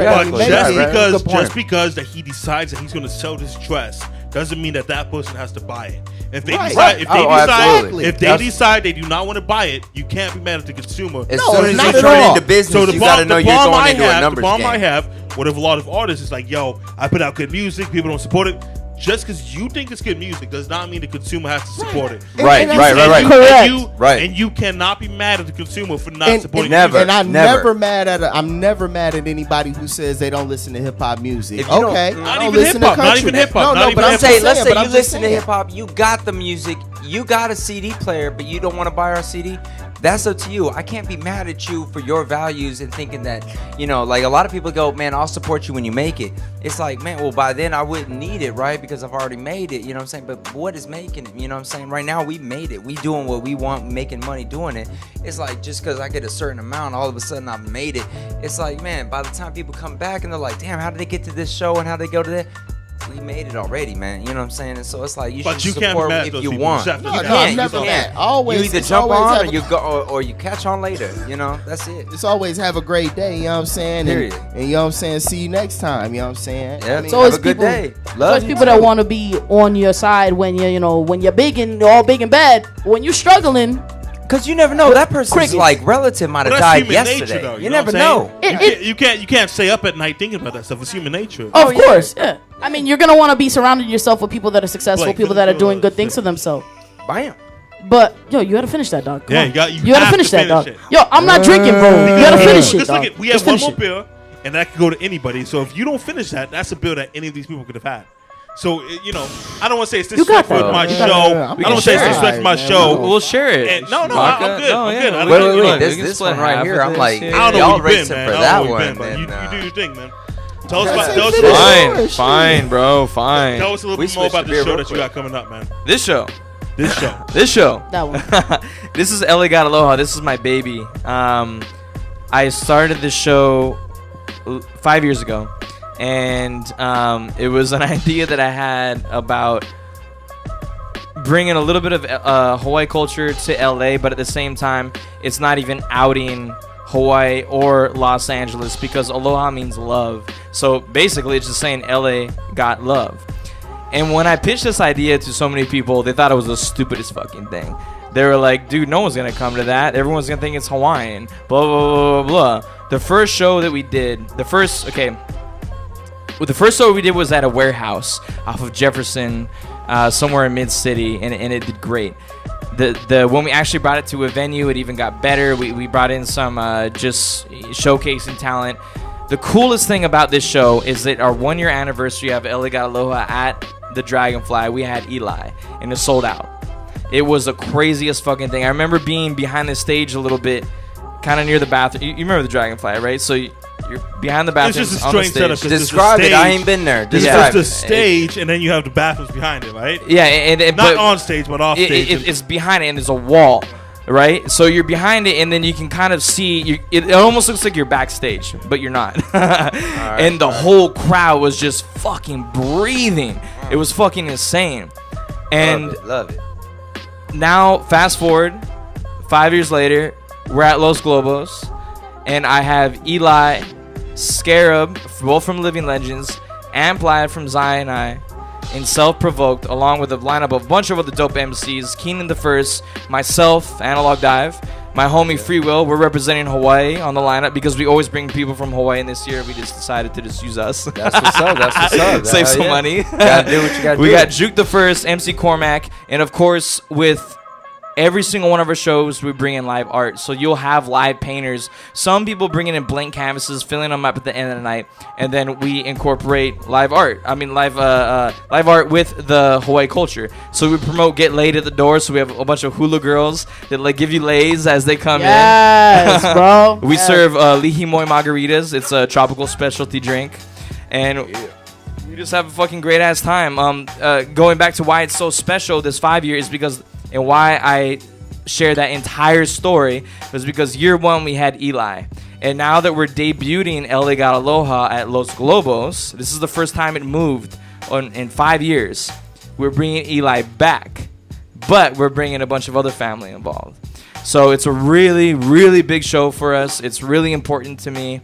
just because that he decides that he's going to sell this dress doesn't mean that person has to buy it. If they decide they do not want to buy it, you can't be mad at the consumer. As soon as you turn into business, you got to know you're going into a numbers game. The problem I have, what if a lot of artists is like, yo, I put out good music, people don't support it. Just because you think it's good music does not mean the consumer has to support it. Right. Correct. And you cannot be mad at the consumer for not supporting it. And I'm never mad at anybody who says they don't listen to hip hop music. Okay, not even hip hop. Not even hip hop. No, but I'm saying, let's say you listen to hip hop, you got the music, you got a CD player, but you don't want to buy our CD. That's up to you. I can't be mad at you for your values and thinking that, you know, like a lot of people go, man, I'll support you when you make it. It's like, man, well, by then I wouldn't need it, right? Because I've already made it, you know what I'm saying? But what is making it? You know what I'm saying? Right now, we made it. We doing what we want, making money doing it. It's like, just because I get a certain amount, all of a sudden I've made it. It's like, man, by the time people come back and they're like, damn, how did they get to this show and how did they go to that? We made it already, man. You know what I'm saying? And so it's like you should support if you want. I'm never mad. Always, you either jump on or you go, or you catch on later. You know, that's it. It's always have a great day. You know what I'm saying? Period. And you know what I'm saying? See you next time. You know what I'm saying? Yeah. So have a good day. There's people that want to be on your side when when you're big and all big and bad. When you're struggling. Because you never know, that person's like relative might have died yesterday. Nature, though, you never know. You can't stay up at night thinking about that stuff. It's human nature. Of course, yeah. I mean, you're gonna want to be surrounding yourself with people that are successful, people that are doing good things for themselves. Bam. But yo, you gotta finish that, dog. Come on. You gotta finish that, dog. Yo, I'm not drinking, bro. You gotta finish it, dog. We have one more bill, and that could go to anybody. So if you don't finish that, that's a bill that any of these people could have had. So, you know, I don't want to say it's disrespectful to my show. I don't want to say it's disrespectful to my show. We'll share it. No, I'm good. I'm good. Wait. This one right here, I'm like, I don't know y'all where you've been, racing man. for I that don't know where one. you've been, but you do your thing, man. Tell us about Fine, bro. Fine. Tell us a little bit more about the show that you got coming up, man. This show. That one. This is LA Got Aloha. This is my baby. I started this show 5 years ago. And it was an idea that I had about bringing a little bit of Hawaii culture to LA, but at the same time, it's not even outing Hawaii or Los Angeles because aloha means love. So basically, it's just saying LA got love. And when I pitched this idea to so many people, they thought it was the stupidest fucking thing. They were like, dude, no one's going to come to that. Everyone's going to think it's Hawaiian. Blah, blah, blah, blah, blah. The first show that we did, the first show we did was at a warehouse off of Jefferson, somewhere in Mid-City, and it did great. When we actually brought it to a venue, it even got better. We brought in some just showcasing talent. The coolest thing about this show is that our 1 year anniversary of LA Got Aloha at the Dragonfly, we had Eli, and it sold out. It was the craziest fucking thing. I remember being behind the stage a little bit, kind of near the bathroom. You remember the Dragonfly, right? So you're behind the bathroom. It's just a strange setup. Describe it. I ain't been there. This is the stage, and then you have the bathrooms behind it, right? Yeah, and not on stage, but off stage. It's behind it, and there's a wall, right? So you're behind it, and then you can kind of see. It almost looks like you're backstage, but you're not. And the whole crowd was just fucking breathing. It was fucking insane. And love it. Now, fast forward, 5 years later, we're at Los Globos, and I have Eli, Scarab, both from Living Legends, and Plaid from Zion I, and Self-Provoked, along with a lineup of a bunch of other dope MCs, Keenan the First, myself, Analog Dive, my homie Free Will. We're representing Hawaii on the lineup because we always bring people from Hawaii, and this year we just decided to just use us. That's what's up. That's what's up. Save some money. Gotta do what you gotta do. We got Juke the First, MC Cormac, and of course with every single one of our shows, we bring in live art. So you'll have live painters. Some people bring in blank canvases, filling them up at the end of the night, and then we incorporate live art. I mean, live art with the Hawaii culture. So we promote Get Laid at the door. So we have a bunch of hula girls that like give you lays as they come Yes, in. bro. We Yes. serve lihimoy margaritas. It's a tropical specialty drink, and we just have a fucking great ass time. Going back to why it's so special this 5 year is because, and why I share that entire story was because year one we had Eli, and now that we're debuting El Legado Aloha at Los Globos, this is the first time it moved in 5 years. We're bringing Eli back, but we're bringing a bunch of other family involved. So it's a really, really big show for us. It's really important to me.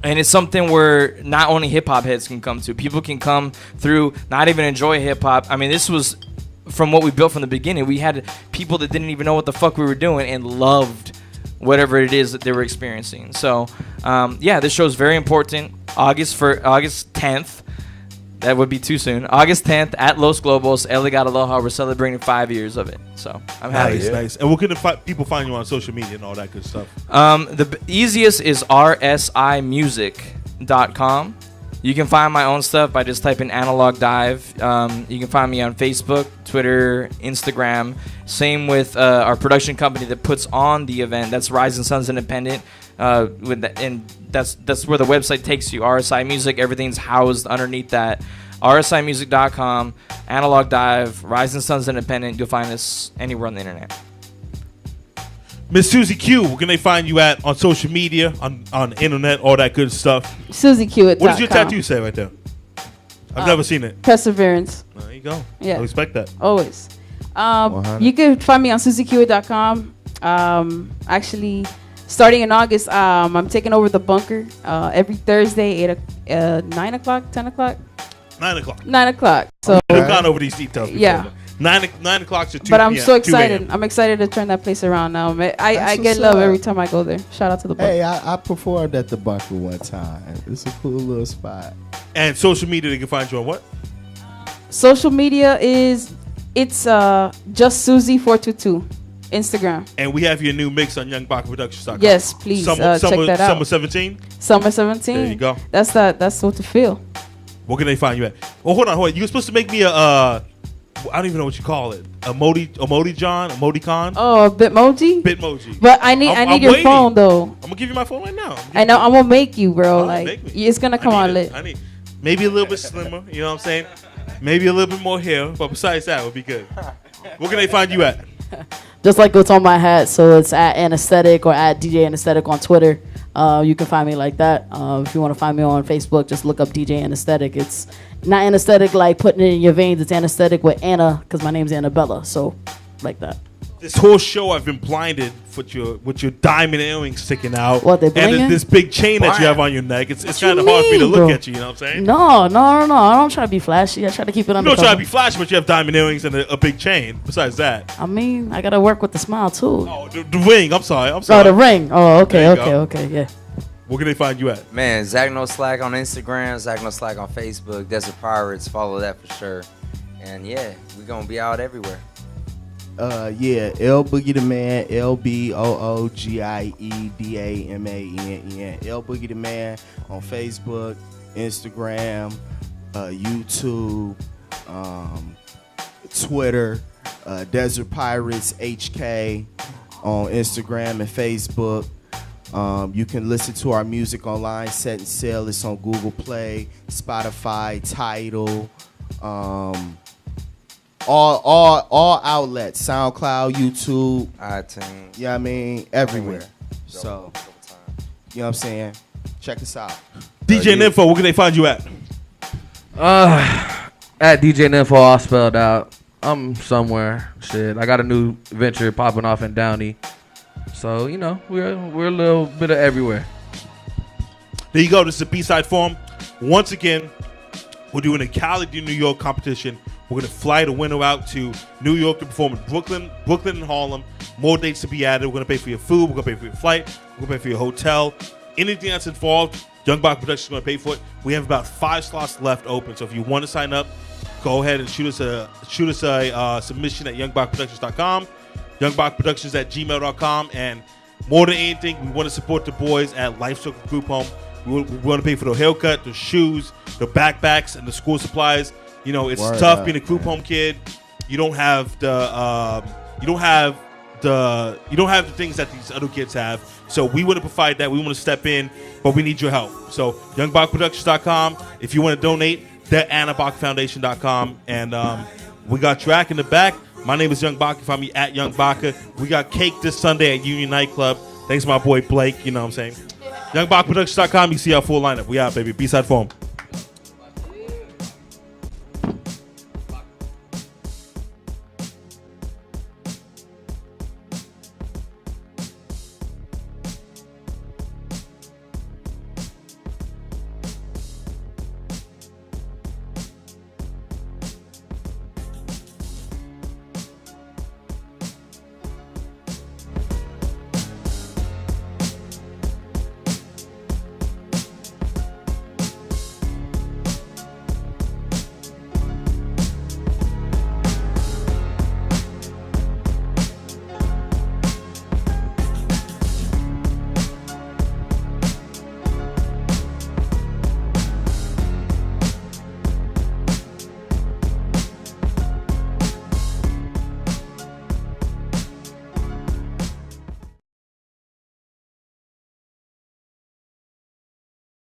And it's something where not only hip-hop heads can come to. People can come through, not even enjoy hip-hop. I mean, this was from what we built from the beginning. We had people that didn't even know what the fuck we were doing and loved whatever it is that they were experiencing. So, yeah, this show is very important. August 10th. That would be too soon. August 10th at Los Globos, El Legado Aloha. We're celebrating 5 years of it. So I'm happy. Nice. And where can people find you on social media and all that good stuff? The easiest is rsimusic.com. You can find my own stuff by just typing Analog Dive. You can find me on Facebook, Twitter, Instagram. Same with our production company that puts on the event. That's Rising Suns Independent. And that's where the website takes you. RSI Music, everything's housed underneath that. rsimusic.com, Analog Dive, Rising Suns Independent. You'll find us anywhere on the internet. Miss Suzy Q, where can they find you at on social media, on the internet, all that good stuff? SuzyQ@com. What does your tattoo say right there? I've never seen it. Perseverance. There you go. Yeah. I respect that. Always. You can find me on SuzyQ@com. Actually, starting in August, I'm taking over the bunker every Thursday, 9 o'clock, 10 o'clock? 9 o'clock. 9 o'clock. So We've gone over these details before. Yeah. 9 o'clock to 2 But I'm p.m. so 2 a.m. excited. I'm excited to turn that place around now. I get what's love up. every time I go there. Shout out to the bunker. Hey, I performed at the bunker one time. It's a cool little spot. And social media, they can find you on what? Social media it's just Suzy422. Instagram. And we have your new mix on YoungBakaProductions.com. Yes, please check that out. Summer 17? Summer 17. There you go. That's what to feel. Where can they find you at? Oh, hold on. You were supposed to make me I don't even know what you call it. Emoticon? Oh, Bitmoji? Bitmoji. But I need your waiting. phone though. I'm gonna give you my phone right now. I know. I'm gonna make you, bro. Make Like me. it's gonna come out lit. I need maybe a little bit slimmer. You know what I'm saying? Maybe a little bit more hair. But besides that, would be good. Where can they find you at? Just like what's on my hat, so it's at Annaesthetic or at DJ Annaesthetic on Twitter. You can find me like that. If you want to find me on Facebook, just look up DJ Annaesthetic. It's not anesthetic like putting it in your veins. It's anesthetic with Anna, because my name's Annabella. So, like that. This whole show, I've been blinded with your diamond earrings sticking out. What, they and blinging? this big chain that you have on your neck. It's kind of hard for me to look bro? at you. You know what I'm saying? No. I don't try to be flashy. I try to keep it You under. don't try to be flashy, but you have diamond earrings and a big chain. Besides that, I mean, I gotta work with the smile too. oh, the ring. I'm sorry. Oh, the ring. Oh, There okay, you go. yeah. Where can they find you at? Man, Zach No Slack on Instagram, Zach No Slack on Facebook, Desert Pirates, follow that for sure. And yeah, we gonna be out everywhere. Yeah, L Boogie the Man, LBOOGIEDAMANEN. L Boogie the Man on Facebook, Instagram, YouTube, Twitter, Desert Pirates HK on Instagram and Facebook. You can listen to our music online, Set and Sail. It's on Google Play, Spotify, Tidal, all outlets, SoundCloud, YouTube, iTunes. Yeah, I mean everywhere. So, you know what I'm saying? Check us out. DJ NIMFO, where can they find you at? At DJ NIMFO, all spelled out. I'm somewhere. Shit, I got a new venture popping off in Downey. So, you know, we're a little bit of everywhere. There you go. This is the B-Side Forum. Once again, we're doing a Cali to New York competition. We're going to fly the winner out to New York to perform in Brooklyn and Harlem. More dates to be added. We're going to pay for your food. We're going to pay for your flight. We're going to pay for your hotel. Anything that's involved, Young Baka Productions is going to pay for it. We have about 5 slots left open. So if you want to sign up, go ahead and shoot us a submission at youngbachproductions.com, youngbachproductions@gmail.com, and more than anything, we want to support the boys at Life Circle Group Home. We want to pay for the haircut, the shoes, the backpacks, and the school supplies. You know, it's tough being a group home kid. You don't have the things that these other kids have. So we want to provide that. We want to step in, but we need your help. So youngbachproductions.com. If you want to donate, theannabachfoundation.com. And we got Drakk in the back. My name is Young Baka. Find me at Young Baka. We got cake this Sunday at Union Nightclub. Thanks to my boy Blake. You know what I'm saying? Youngbachproductions.com. You see our full lineup. We out, baby. B-side form.